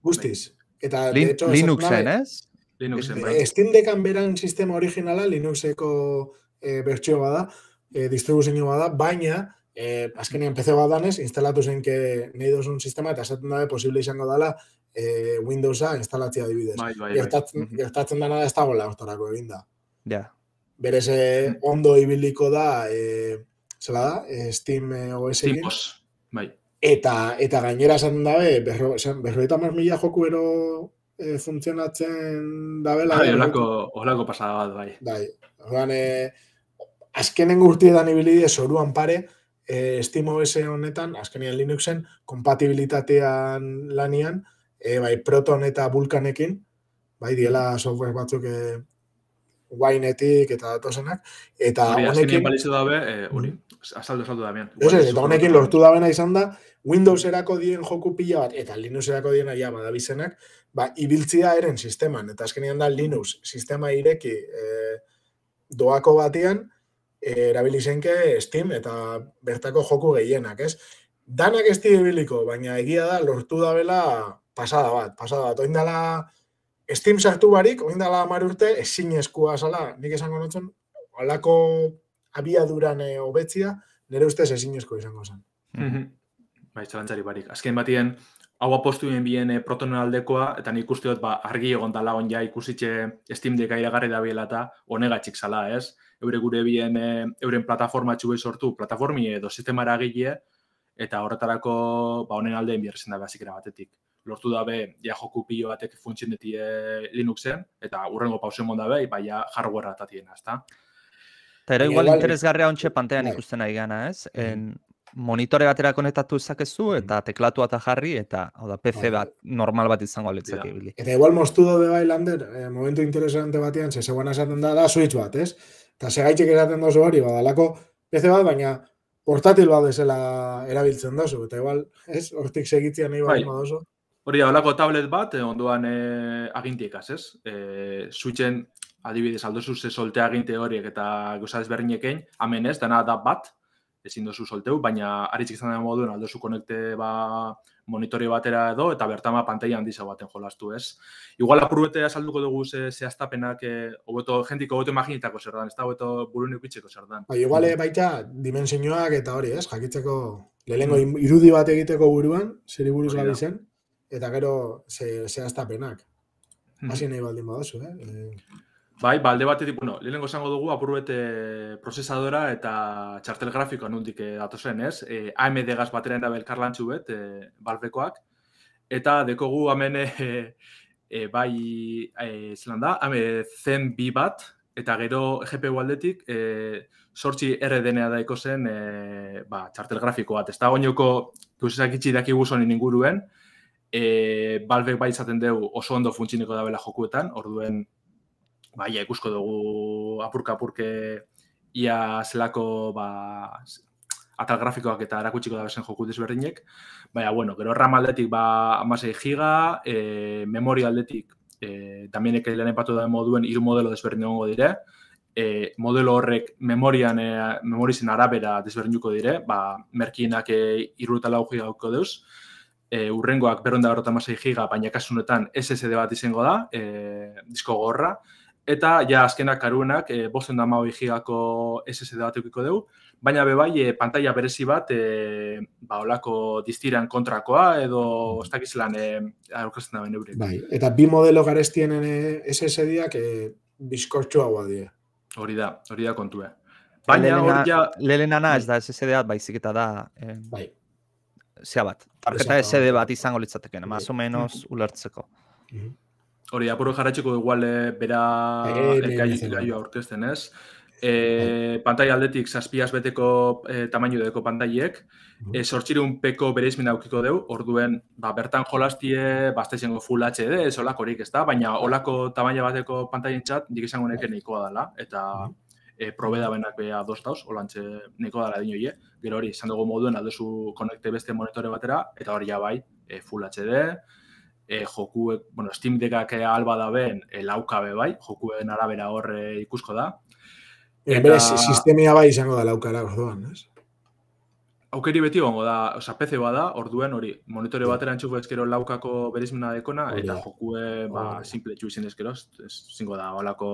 [SPEAKER 2] Guztiz. Eta,
[SPEAKER 3] Linuxen, ez?
[SPEAKER 4] Linuxen, bai.
[SPEAKER 2] Steam Deckan beran sistema originala, Linuxeko bertsio bada, distribuzio bada, baina, azkenean PC bat danez, instalatu zenke nahi dozun sistema, eta esaten dabe posible izango dela Windowsa instalatzea adibidez. Gertatzen dena ez dagoela hortarako egin da. Berez ondo ibiliko da, zela da, Steam OS egin.
[SPEAKER 4] Bai.
[SPEAKER 2] Eta gainera esaten dabe, 50.000 joku ero funtzionatzen dabela.
[SPEAKER 4] Olako pasada bat, bai.
[SPEAKER 2] Orduan, azkenen urtietan ibilide zoruan pare, Steam OS honetan, azkenean Linuxen, kompatibilitatean lanian, bai, Proton eta Vulkanekin, bai, diela software batzuk Winetik eta datozenak, eta
[SPEAKER 4] Hori, azkenean
[SPEAKER 2] honekin...
[SPEAKER 4] balizu dabe, hori, azaldu Damian.
[SPEAKER 2] Eta honekin lortu dabena izan da, Windowserako dien joku pila bat, eta Linuxerako diena ja badabizenak, ibiltzia eren sisteman, eta azkenean da Linux sistema ireki doako batean, erabili zenke Steam eta bertako joku gehienak, ez? Danak ez ibiliko, baina egia da lortu dabela pasada bat. Oindala Steam sartu barik, oindala 10 urte, ezinezkoa zala, nik esango notzen, halako abiaduran hobetzia, nire ustez ezinezko izango zen.
[SPEAKER 4] Bai, txalantzari barik. Azken batien, hau apostuen bien protonen aldekoa, eta nik uste dut argi egon dala on ja ikusitxe Steam Decka iragarri da biela eta honegatxik zala, ez? Eure gure bien, euren plataforma txuei sortu, plataformi edo sistemara gile, eta horretarako honen aldeen bierrezen da bazikera batetik. Lortu dabe, ja joku pilo batek funtzien detie Linuxen, eta urrengo pausen mondabe, ja hardware atatiena, ezta?
[SPEAKER 3] Eta ero igual interesgarria ontxe pantean ikusten nahi gana, ez? Monitore batera konektatu ezakezu eta teklatua eta jarri, eta PC bat normal bat izango aletzak ibili.
[SPEAKER 2] Eta igual moztu dobe bai lander, momentu interesante batean, zegoen esaten da Switch bat, ez? Eta segaitxek esaten dozu hori, badalako PC bat, baina portatil bat desela erabiltzen dozu, eta igual, ez? Hortik segitzia nahi bat dozu.
[SPEAKER 4] Hori da, holako tablet bat, ondoan agintiekaz, ez? Switchen adibidez aldozu ze solte aginte horiek eta gauza ezberdinekein, hemen ez, dana da bat, ezin dozu solteu, baina aritzik izan da moduen aldozu konekte monitore batera edo, eta bertama pantaila handiza baten jolastu, ez? Igual apurubete azalduko dugu zehaztapenak, jentiko hobeto imaginitako zer dan, ez da hobeto burunik bitxeko zer dan.
[SPEAKER 2] Igual baita dimensioak eta hori, ez? Jakitzeko lehenengo irudi bat egiteko buruan, zeri buruz gabi zen, eta gero zehaztapenak. Hasi nahi baldin badazu,
[SPEAKER 4] Bai, alde batetik, lehenengo esango dugu apurbete prozesadora eta txartel grafikoa nundik datozen, ez? AMD gaz batera da belkarlantzu bet, Valvekoak, eta dekogu hemen zelan da, Zen B bat, eta gero GPU aldetik, sortzi RDNA daiko zen txartel grafiko bat. Ez da oinoko, duzizak itxi daki guzonin inguruen, Valvek bai izaten dugu oso ondo funtsineko dabela jokuetan, orduen ikusko dugu apurka-apurke ia zelako atal grafikoak eta erakutsiko da bezen joku desberdinek. Baina, gero RAM aldetik 16 giga, memoria aldetik, tamienek lehen epatu da moduen 3 modelo desberdin egongo dire. Modelo horrek memorizen arabera desberdinuko dire, merkienak 64 giga gauko deuz. Urrengoak 256 giga, baina kasunetan SSD bat izango da, disko gorra. Eta, azkenak karuenak, 512 gigako SSD bat eukiko dugu, baina bebai, pantalla berezi bat, olako diztiran kontrakoa, edo ez dakizelan aurkezten da ben eurek.
[SPEAKER 2] Bai, eta bi modelo garestienen SSD-ak bizkortxoa hua die.
[SPEAKER 4] Hori da kontue. Baina hori ja...
[SPEAKER 3] Lehenana ez da SSD-at, baizik eta da...
[SPEAKER 2] Bai.
[SPEAKER 3] Zea bat, tarjeta SD bat izango litzateken, más o menos ulertzeko.
[SPEAKER 4] Hori, apuro jarratxeko igual bera gaioa aurkezten, ez? Pantalla aldetik 7 beteko tamaino deko pantaiek, 800pko bereizmena aukiko deu, orduen bertan jolastie, bazteizengo Full HD, ez olakorik ez da, baina olako tamaina bateko pantaien txat, dik izango neke nahikoa dela, eta probeda benak beha doztauz, olantxe nahikoa dela dinoie, gero hori, izan dugu moduen aldozu konekte beste monitore batera, eta hori ja bai, Full HD, jokuek, Steam Deckak alba da ben, laukabe bai, jokuen arabera horre ikusko da.
[SPEAKER 2] Bere, sistemia bai izango da laukara, orduan, ez?
[SPEAKER 4] Aukeri beti gongo da, PC bada, orduen hori, monitore batera entxuko ezkero laukako berizmena dekona, eta jokue, simple txuizien ezkero, zingo da, holako,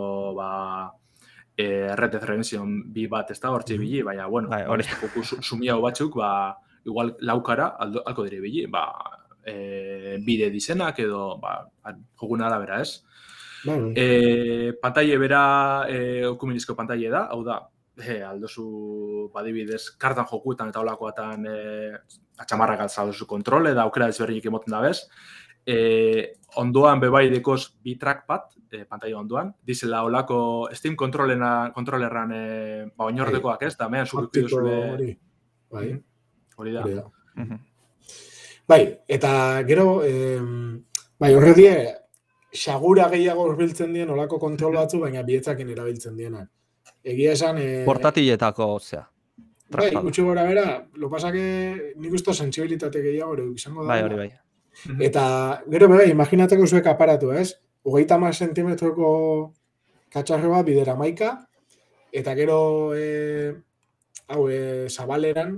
[SPEAKER 4] Red Dead Redemption bi bat ez da, hortxe bili, baina, hori joku sumiago batzuk, igual laukara, alko dire bili, bide dizenak edo jogun arabera, ez? Pantaile bera okuminizko pantaile da, hau da, aldozu badibidez kartan jokuetan eta olakoatan atxamarrak alzadozu kontrole da aukera desberdinik emoten da bez. Ondoan bebai dekoz bi trackpad, pantaila ondoan, dizela olako Steam kontrolerran oinordekoak ez, da mehan zurukio zule... Hori da.
[SPEAKER 2] Bai, eta gero, horre die, sagura gehiago urbiltzen dien olako kontrol batzu, baina bietzakin erabiltzen dienak. Egia esan...
[SPEAKER 3] Portatiletako, osea.
[SPEAKER 2] Bai, gutxi gora bera, lo pasa que nik usto sensibilitate gehiago izango da.
[SPEAKER 3] Bai, hori bai.
[SPEAKER 2] Eta gero bai, imaginateko zuek aparatu, ez? 30 sentimetroko katxarro bat bidera maika, eta gero zabaleran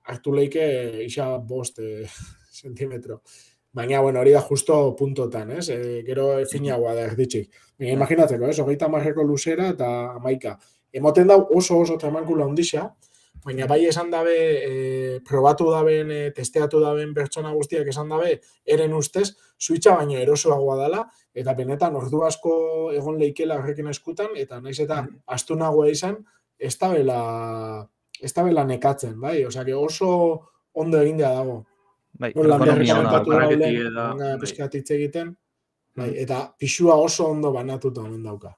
[SPEAKER 2] hartu leike isa 5 sentimetro. Baina, bueno, hori da justo puntotan, ez? Gero finagoa da erditxik. Baina, imaginatzeko, ez? 30 luzera eta amaika. Emoten dau oso tramankula ondisa, baina bai esan dabe, probatu daben, testeatu daben pertsona guztiak esan dabe, eren ustez, Switcha baino erosoagoa dela, eta benetan ordu asko egon leikela horrekin eskutan, eta naiz eta astunagoa izan, ez dabela nekatzen, bai? Osea, que oso ondo egindea dago.
[SPEAKER 3] Bai,
[SPEAKER 2] pizkatitze egiten, bai, eta pixua oso ondo banatuta omen dauka.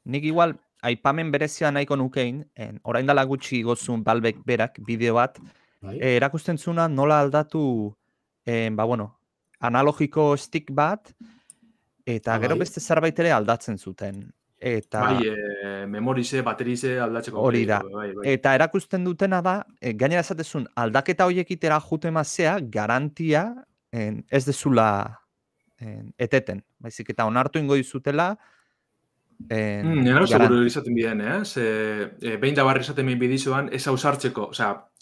[SPEAKER 3] Nik igual, aipamen berezia nahiko nukein, orain dela gutxi gozun Valvek berak, bideo bat, erakusten zuna nola aldatu, analogiko stick bat, eta gero beste zerbait ere aldatzen zuten.
[SPEAKER 4] Bai, memorize, baterize aldatzeko.
[SPEAKER 3] Hori da. Eta erakusten dutena da, gainera esatezun, aldaketa horiek itera jute mazea, garantia ez dezula eteten. Baizik eta onartu ingo dizutela,
[SPEAKER 4] nena seguro izaten biden, behin da barri izaten biden bidizoan, ez hausartzeko,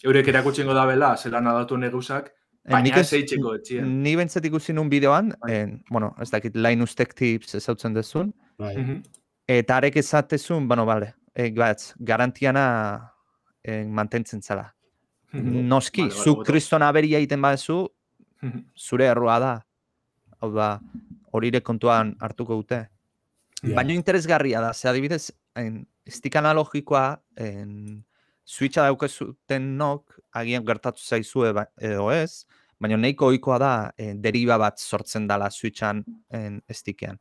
[SPEAKER 4] eurek erakutxengo da bela, zelan aldatu neguzak, baina ez eitzeko etxien.
[SPEAKER 3] Ni bentzat ikusi nun bideoan, ez dakit, Linus Tech Tips ezautzen dezun, eta arek ezatezun, garantiana mantentzen zala. Noski, zu kriston aberia egiten badezu, zure errua da. Hau da, horire kontuan hartuko dute. Baina interesgarria da, ze adibidez, stick analogikoa, Switcha daukezuten nok, agian gertatu zaizue edo ez, baina nahiko ohikoa da, deriba bat sortzen dala Switchan stickean.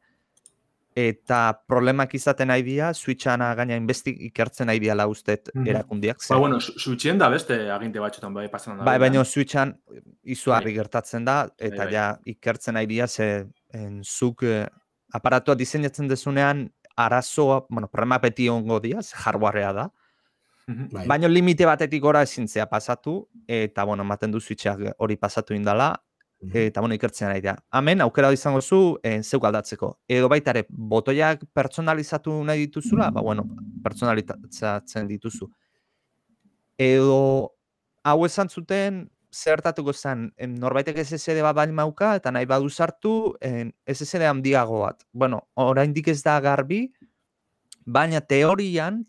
[SPEAKER 3] Eta problemak izaten nahi dira, Switchana gaina inbestik ikertzen nahi dira ustet erakundiak.
[SPEAKER 4] Switchen da beste aginte batzutan bai pasan da.
[SPEAKER 3] Bai, baina Switchan izugarri gertatzen da, eta ja ikertzen nahi dira, ze zuk aparatua diseinatzen dezunean arazoa, problema beti ongo dira, hardwarea da. Baina limite batetik gora ezintzea pasatu, eta, ematen du Switchak hori pasatu indala, eta, ikertzen nahi da. Hemen, aukera izango zu, zeuk aldatzeko. Edo baita ere, botoiak pertsonalizatu nahi dituzula, pertsonalizatzen dituzu. Edo, hau esan zuten, zertatuko zen, norbaitek SSD bat bali mauka, eta nahi badu sartu, SSD handiago bat. Oraindik ez da garbi, baina teorian,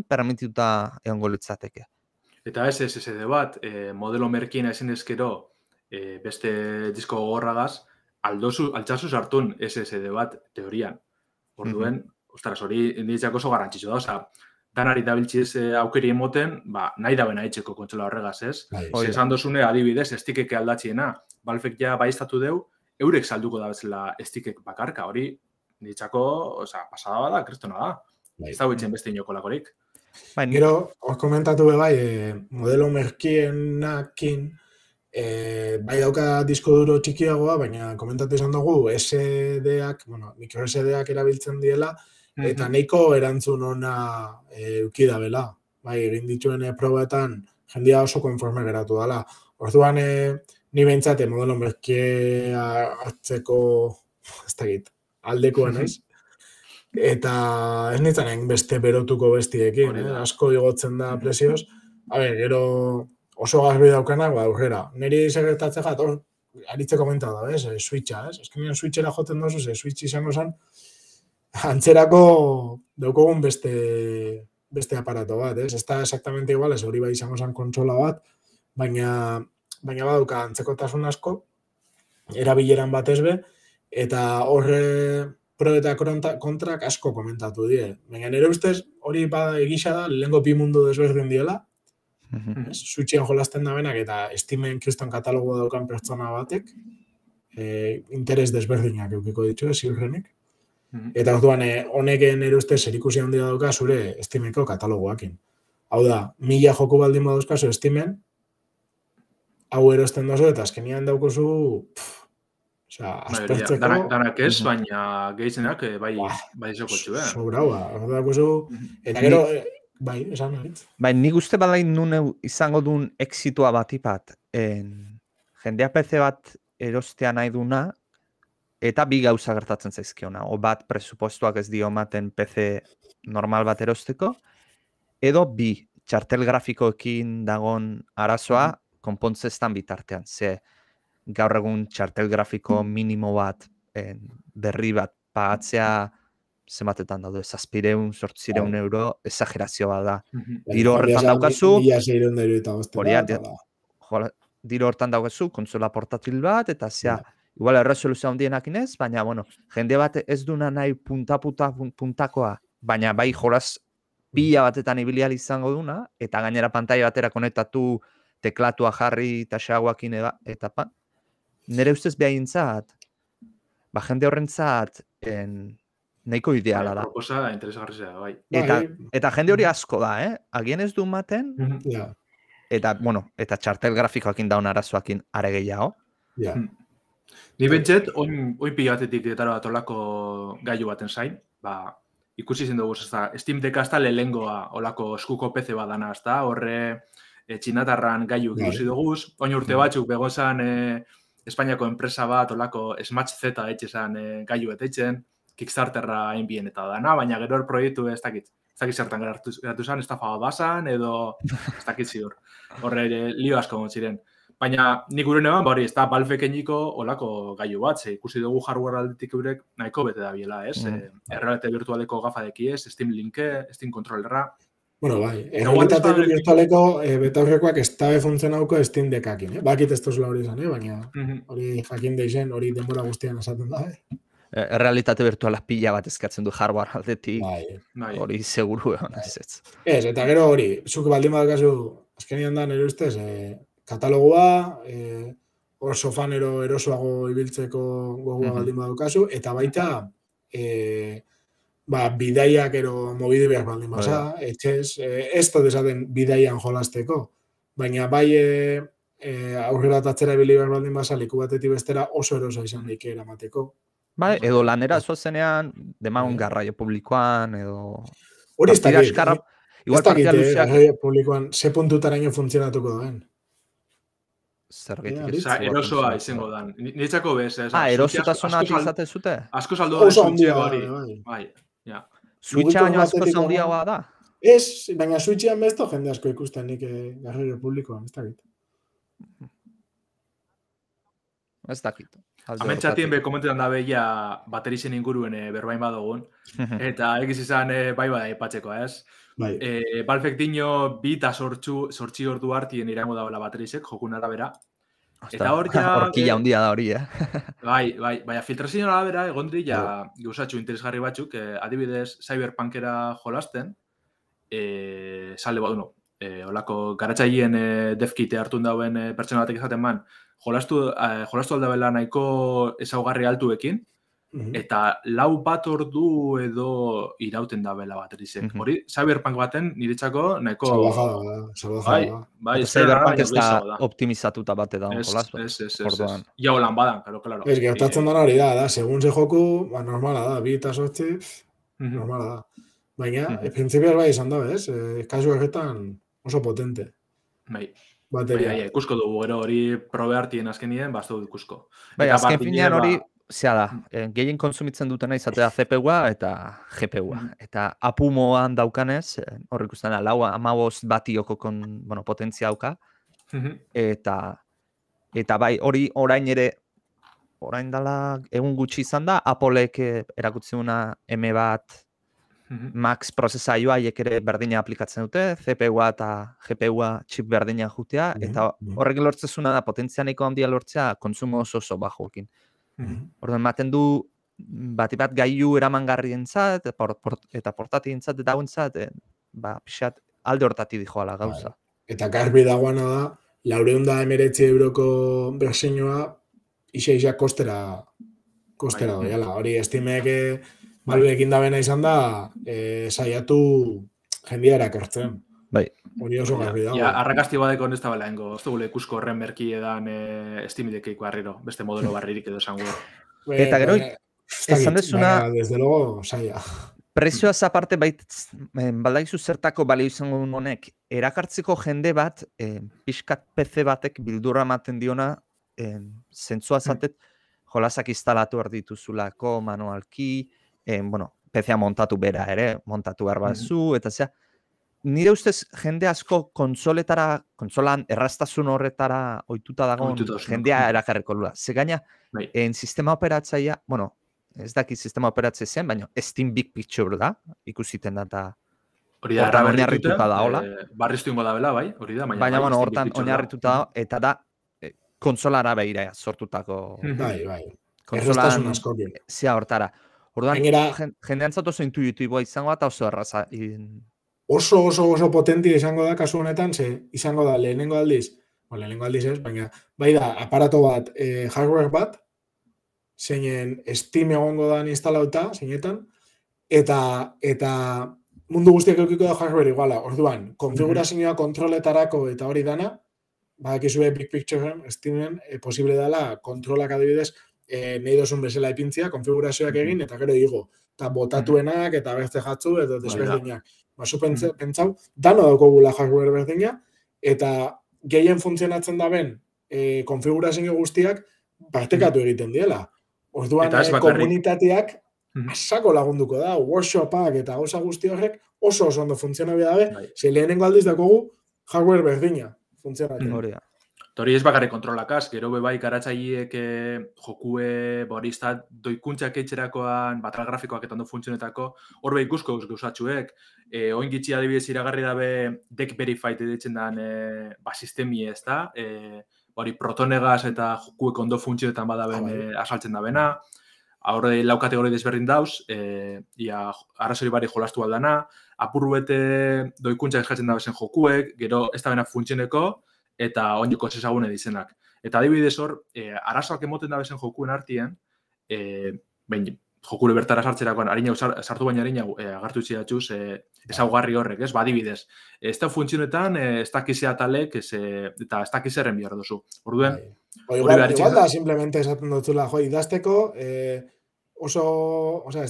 [SPEAKER 3] permitituta egongo litzateke.
[SPEAKER 4] Eta ez SSD bat, modelo merkiena ezin ezkero, beste disko gogorragaz, altzazu sartun SSD bat teorian. Orduen, hori nintzako oso garrantzitsu da, danari dabiltziz aukeri emoten, nahi da bena etxeko kontsola horregaz, ez? Esan dozune, adibidez, estikeke aldatxiena, Valvek ja baiztatu deu, eurek salduko da bezala estikek bakarka, hori nintzako, pasada bada, kristona da. Ez da huitzen beste inoko lakorik.
[SPEAKER 2] Gero, hor komentatu bai, modelo merkienakin, bai dauka disko duro txikiagoa, baina komentatu izan dugu, SD-ak, micro SD-ak erabiltzen diela, eta nahiko erantzun ona eukida bela. Bai, egin dituen probetan, jendia oso konforme geratu dela. Orduan, ni behintzate modelo merkea hartzeko, ez dakit, aldekoan ez. Eta ez nintzen beste berotuko bestiekin, asko igotzen da presioz. Gero oso garbi daukanak, aurrera. Neri segertatzen jat, aritze komenta da, Switcha, ez? Eskenean Switchera joten dozu, Switch izango zen, antzerako daukogun beste aparato bat, ez? Ez da exactamente igual, ez hori bai izango zen kontsola bat, baina badauka antzekotasun asko, erabileran bat ezbe, eta horre pro eta kontrak asko komentatu die. Baina nire ustez hori egisa da, lehenko bi mundu desberdin diela, Switchen jolasten da benak eta Steamen kriston katalogo daukan pertsona batek, interes desberdinak eukiko ditu, ziurrenik. Eta orduan, honek nire ustez zerikusi handia dauka zure Steameko katalogoakin. Hau da, 1000 joku baldin badauzkazu Steamen, hau erosten dozu eta azkenian daukozu Osea, aspertzeko...
[SPEAKER 4] Danak ez, baina gehitzenak bai zokotxu,
[SPEAKER 2] Sobraua, eta gero, bai, esan nahi.
[SPEAKER 3] Bai, nik uste badain nun izango duen exitoa batipat, jendea PC bat erostea nahi duna, eta bi gauza gertatzen zaizkiona. O bat presupuestoak ez dio ematen PC normal bat erosteko, edo bi txartel grafikoekin dagon arazoa konpontzeztan bitartean. Ze gaur egun txartel grafiko minimo bat berri bat pagatzea zenbatetan daude, 700-800 euro exagerazio bat da. Diro horretan daukazu, diro horretan daukazu, kontsola portatil bat, eta zea, igual erresoluzio handienak inez, baina, bueno, jende bat ez duna nahi puntakoa, baina bai jolaz pila batetan ibilial izango duna, eta gainera pantaila batera konektatu teklatua jarri eta xaguakin eta nire ustez behaintzat, jende horrentzat nahiko ideala da.
[SPEAKER 4] Proposa interesgarrizea, bai.
[SPEAKER 3] Eta jende hori asko da, agien ez du maten, eta, bueno, eta txartel grafikoakin daun arazoakin are gehiago.
[SPEAKER 4] Ni bentset, oin pilatetik etara bat olako gailu baten zain, ikusi zen dugu, Steam Deck hasta lehengoa olako eskuko PC badana, hasta horre txinatarran gailu ikusi dugu, oin urte batzuk begozan Espainiako enpresa bat olako Smash Z etxezan gailu eteitzen, Kickstarterra hain bien eta dana, baina gero proiektu ez dakit zertan geratu zen, estafa basan, edo ez dakit ziur. Horre lio asko ziren. Baina nik uren eban, hori, ez da Valve-keniko olako gailu bat, ikusi dugu hardware aldetik eurek nahiko bete da biela, ez? Errealitate virtualeko gafadeki ez, Steam Linke, Steam Controllerra.
[SPEAKER 2] Bueno, bai, errealitate virtualeko betaurrekoak ez dabe funtzionauko Steam Deckakin, bakit ez tozula hori izan, baina hori jakin deixen, hori denbora guztian esaten da,
[SPEAKER 3] Errealitate virtualak pila bat eskatzen du hardware aldetik, hori seguru egon ez.
[SPEAKER 2] Ez, eta gero hori, zuk baldin badakazu, azkenian da nire ustez, katalogoa, oso fanero erosoago ibiltzeko gogua baldin badukazu, eta baita bidaiak ero mobidebeak baldin basa, etxez, ez dut esaten bidaian jolasteko, baina bai aurrera tatzera bilibeak baldin basa, leku batetik bestera oso erosa izan daik eramateko.
[SPEAKER 3] Bai, edo lanera zozenean, demagun garraio publikoan, edo...
[SPEAKER 2] Hori ez dakit,
[SPEAKER 3] igual partida luzeak...
[SPEAKER 2] garraio publikoan, ze puntutaraino funtzionatuko daen.
[SPEAKER 3] Zergetik.
[SPEAKER 4] Erosoa izango dan. Niretzako bez, ez?
[SPEAKER 3] Erosotasuna izate zute?
[SPEAKER 4] Asko saldo da Switcheko hori. Bai, ja.
[SPEAKER 3] Switcha baino asko zaldiagoa da?
[SPEAKER 2] Ez, baina Switchean besto jende asko ikusten nik garraio publikoan, ez dakit.
[SPEAKER 3] Ez dakit.
[SPEAKER 4] Amentxatien komentetan da behia baterisen inguruen berbain badogun, eta egiz izan bai aipatzeko, ez? Valvek dino 2 eta 8 ordu hartien irango dagoela baterisek, jokun arabera. Eta hor ja...
[SPEAKER 3] Horkila handia da hori,
[SPEAKER 4] Baina filtrazioan arabera, egon dira gauzatxu interesgarri batzuk, adibidez Cyberpunkera jolasten, sale bat, olako garatzaien devkite hartun dauen pertsona batek izaten man, jolastu aldabela nahiko ezaugarri altuekin, eta 4 bat ordu edo irauten dabela baterizek. Hori, Cyberpunk baten niretzako nahiko...
[SPEAKER 2] Salvajada.
[SPEAKER 4] Bai,
[SPEAKER 3] Cyberpunk ez da optimizatuta bate da.
[SPEAKER 4] Ez. Ia holan badan, klaro.
[SPEAKER 2] Ez, gertatzen dara hori da, segun ze joku, normala da, 2 eta 8, normala da. Baina, printzipioz bai izan da, ez? Kasu egetan oso potente.
[SPEAKER 4] Bai, ikusko dugu, gero hori probe hartien azkenien, baztu ikusko.
[SPEAKER 3] Bai, azken finean hori, zea da, gehien konsumitzen dutena izatea CPU-a eta GPU-a. Eta apumoan daukanez, hor ikusten da, 4-15 batioko potentzia dauka. Eta bai, hori orain ere, orain dela egun gutxi izan da, Applek erakutzuna M1 Max prozesaioa haiek ere berdina aplikatzen dute, CPU-a eta GPU-a txip berdina jutea, eta horrek lortzezuna da potentzia nahiko handia lortzea kontsumo oso bajoekin. Orduan, ematen du bat gailu eramangarrientzat eta portatientzat eta hauentzat, pixat alde hortati dijoala gauza.
[SPEAKER 2] Eta garbi dagoana da, 419 euroko berseinoa isa kostera doiala. Hori estimek Valveekin da bena izan da, saiatu jendia erakartzen.
[SPEAKER 3] Bai.
[SPEAKER 2] Hori oso garbi dago.
[SPEAKER 4] Ja, arrakasti badeko ez da bela hengo. Ez dugu ikusko horren merki edan Steamidekeiko harriro. Beste modelo barririk edo esango.
[SPEAKER 3] Eta gero, esan dezuna...
[SPEAKER 2] Baina, desde luego, saia.
[SPEAKER 3] Prezioaz aparte, baldaizu zertako balio izango honek, erakartzeko jende bat, pixkat PC batek bildurra ematen diona, zentzua zatet, jolasak instalatu behar dituzulako, manualki, PC-a montatu bera ere, montatu behar bazu, eta zera, nire ustez jende asko kontsolan erraztasun horretara ohituta dagoen jendea erakarreko lula. Ze gaina, sistema operatzaia, ez dakit sistema operatze zen, baina Steam Big Picture da, ikusiten da eta
[SPEAKER 4] hori da,
[SPEAKER 3] hortan oinarrituta da, hola.
[SPEAKER 4] Barriztu ingo da bela, bai, hori da.
[SPEAKER 3] Baina, hortan oinarrituta da, eta da, konsolara behira sortutako.
[SPEAKER 2] Bai.
[SPEAKER 3] Konsolan, zia hortara. Orduan, jendean zat oso intuitiboa izango eta oso erraza.
[SPEAKER 2] Oso potentia izango da kasu honetan, ze izango da lehenengo aldiz ez, baina bai da, aparato bat, hardware bat, zeinen Steam egongo da instalauta, zeinetan, eta mundu guztiak eukiko da hardware iguala. Orduan, konfigurazioa kontroletarako eta hori dana, badakizue Big Picture Steamen posible dela kontrolak adibidez nahi dozun bezala ipintzia, konfigurazioak egin, eta gero digo, eta botatuenak, eta beste jatzu, eta desberdinak. Zu pentsau, dano daukogula hardware berdina, eta gehien funtzionatzen da ben konfigurazio guztiak partekatu egiten diela. Orduan, komunitateak asako lagunduko da, workshopak eta gauza guzti horrek oso ondo funtzionabia dabe, ze lehenengo aldiz dakogu hardware berdina funtzionatzen.
[SPEAKER 4] Hori ez bakarrik kontrolakaz, gero bebai garatzaileek jokue, boristat, doikuntzak eitxerakoan, batal grafikoak eta ondo funtzionetako, hor beha ikusko gauzatxuek. Oin gitxi adibidez iragarri dabe deck verified editzen dan sistemi ez da, hori protonegaz eta jokuek ondo funtzionetan badaben asaltzen dabena, horre lau kategori desberdin dauz, arrazori bari jolastu aldana, apurru bete doikuntza eskatzen dabezen jokuek, gero ez da bena funtzioneko, eta oineko ezagune dizenak. Eta adibidez hor, arazoak emoten dabezen jokuen artien, jokure bertara sartzerakoan, sartu baina harinau agartu itxidatxuz, ezaugarri horrek, ez? Adibidez, ez da funtzionetan, ez dakizea talek, eta ez dakizerren bihar duzu. Orduen,
[SPEAKER 2] igual da, simplemente esaten dutzula, idazteko, ez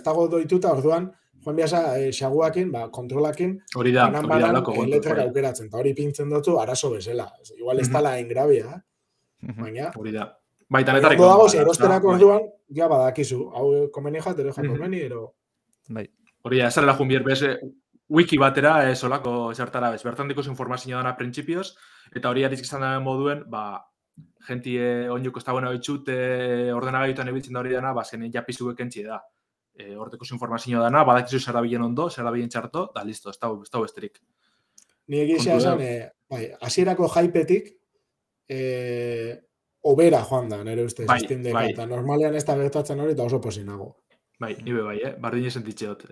[SPEAKER 2] dago doituta, orduan, joan biasa, xaguakin, kontrolakin,
[SPEAKER 4] hori da lako
[SPEAKER 2] letrak aukeratzen, eta hori pintzen dutzu, arazo bezala. Igual ez tala engrabia, baina...
[SPEAKER 4] Hori da. Baita netarrik.
[SPEAKER 2] Ondo dago, erosterako orduan, ja badakizu. Hau komeni jatero, jakomeni, ero...
[SPEAKER 4] Hori da, esarela junbier, bez, wiki batera, solako zertara, bez, bertan dikoz informazio dana printzipioz, eta hori arizik izan da moduen, jentie oinuko ez da buena bitxut, ordenagaiutan ebiltzen da hori dana, zenen japizuek entxie da. Horteko informazio dana, badakizu zerabilen ondo, zerabilen txarto, da listo, ez da besterik.
[SPEAKER 2] Ni egizia esan, hasierako hypetik, obera joan da, nire ustez, Steam Deck, eta normalean ez da gertatzen hori, eta oso posinago.
[SPEAKER 4] Nibe bardine sentitxeot.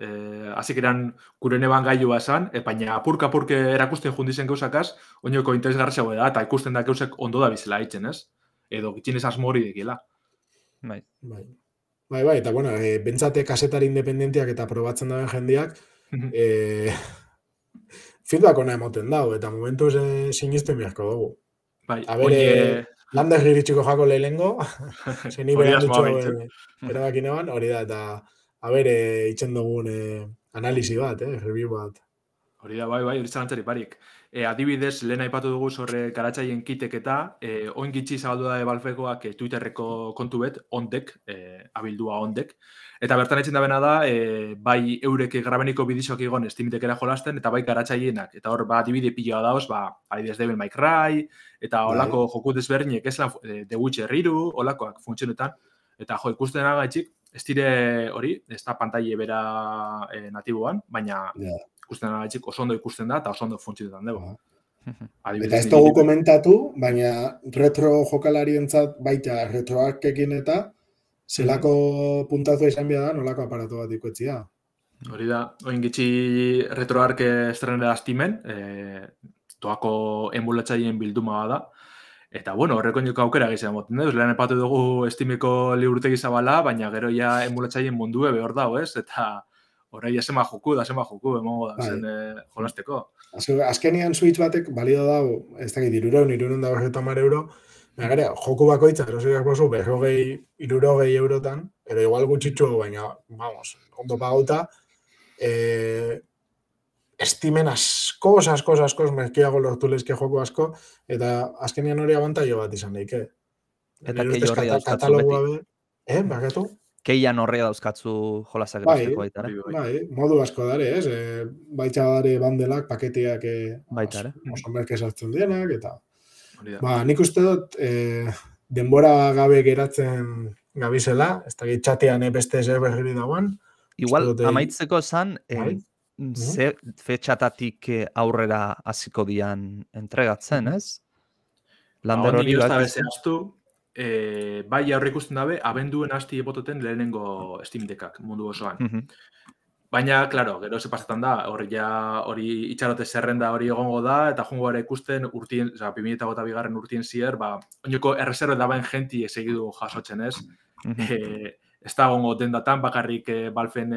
[SPEAKER 4] Hasik eran gure neban gailua esan, baina apurka-apurke erakusten jundizen gauzakaz, oinoko interesgarriago da, eta ikusten da gauzak ondo da bizela haitzen, ez? Edo gitxinez asmo hori dekila.
[SPEAKER 2] Bai, eta bueno, bentsate kasetari independentiak eta probatzen dauen jendeak, feedback ona emoten dago, eta momentuz sinisten beharko dugu. A bere, landak giritxiko jako lehengo, zeni beran dutxo erabakinean, hori da, eta a bere itxen dugun analizi bat, review bat.
[SPEAKER 4] Hori da, bai, hori zalantzari parik. Adibidez, lehen aipatu dugu zorre garatzaien kitek eta oin gitxi zabaldu da Valvekoak Twitterreko kontu bet, ondek, abildua ondek. Eta bertan etxen da bena da, bai eurek grabeniko bidizoak egon Steamitekera jolasten, eta bai garatzaienak. Eta hor, adibide piloa dauz, adibidez Devil May Cry, eta holako joku desberdinek, ez lan The Witcher 3, holakoak funtzionetan. Eta ikusten agaitxik, ez dire hori, ez da pantaile bera natiboan, baina... ikusten agaitxik oso ondo ikusten da, eta oso ondo funtzionetan dugu.
[SPEAKER 2] Eta ez dugu komentatu, baina retro jokalarientzat baita retroarkekin eta zelako puntazua izan bia da, nolako aparatu bat ikuetzia.
[SPEAKER 4] Hori da, oin gitxi retroarke estrenera Steamen, toako emulatzaien bilduma da. Eta, bueno, horreko nioka aukera gizia moten duz. Lehen epatu dugu Steameko liburutegi zabala, baina gero ja emulatzaien mundue behor dago, ez? Eta Horai, asema joku, emongo da, zen jolasteko.
[SPEAKER 2] Azkenian Switch batek balio dago, ez dakit, 350 euro, gara, joku bakoitza, erosiak bozu, 60 eurotan, pero igual gutxitxu, baina, vamos, ondo pagauta, estimen askoz merkeago lortu lezke joku asko, eta azkenian hori abantaio bat izan daike.
[SPEAKER 3] Eta kei horri dauzkatzu
[SPEAKER 2] katalogua
[SPEAKER 3] beti.
[SPEAKER 2] Bakatu?
[SPEAKER 3] Keian horri dauzkatzu jolasak erosteko baita,
[SPEAKER 2] Bai, modu asko dare, ez? Baitza dare bandelak, paketiak
[SPEAKER 3] baita,
[SPEAKER 2] oso merke sartzen dienak, eta
[SPEAKER 4] Ba,
[SPEAKER 2] nik uste dut denbora gabe geratzen gabizela, ez da txatean beste zer berri dagoen.
[SPEAKER 3] Igual, amaitzeko esan, ze fetxatatik aurrera hasiko dian entregatzen, ez? Lander hori
[SPEAKER 4] bai aurre ikusten dabe, abenduen hasti ebototen lehenengo Steam Deckak mundu osoan. Baina, klaro, gero ze pasetan da, hori itxarote zerrenda hori egongo da, eta jongo gara ikusten urtien, 2022 urtien zier, oinoko erreserbe dabaen jenti esegidu jasotzen, ez? Ez da gongo dendatan, bakarrik Valven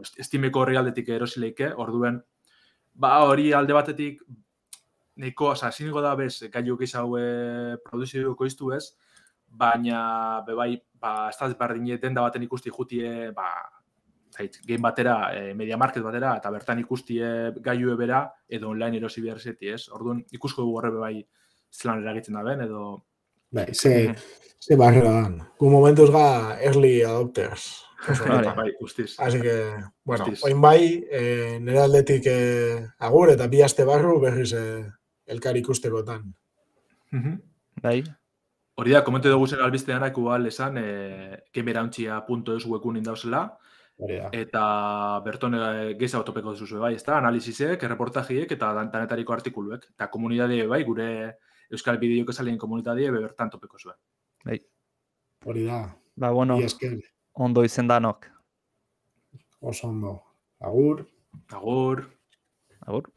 [SPEAKER 4] Steameko horri aldetik erosileike, orduen, hori alde batetik, neko, ziniko da bez, gaiu gehiago produziduko iztu ez, baina, bebai, ez da berdine denda baten ikusti jutie, game batera, media market batera, eta bertan ikustie gaiu bera, edo online erosi behar zeti, ez? Orduan, ikusko dugu horre bebai zelan eragitzen da ben, edo...
[SPEAKER 2] Ze barrera dan. Gu momentuz ga early adopters.
[SPEAKER 4] Bai, guztiz.
[SPEAKER 2] Así que, bueno, oin bai, nire aldetik agur, eta bi aste barru berriz elkar ikustekotan.
[SPEAKER 3] Bai.
[SPEAKER 4] Hori da, komentu dugu zen albizteanak igual esan gamerauntxia.eus webgunin dauzela, eta berton geza autopeko duzu bai, ez da, analizisek, reportajiek eta danetariko artikuluek, eta komunidade bai, gure Euskal Bideoak esalien komunidade bertan topeko zuen.
[SPEAKER 3] Bai.
[SPEAKER 2] Hori da.
[SPEAKER 3] Bueno, ondo izen danok.
[SPEAKER 2] Oso ondo. Agur.
[SPEAKER 4] Agur.
[SPEAKER 3] Agur.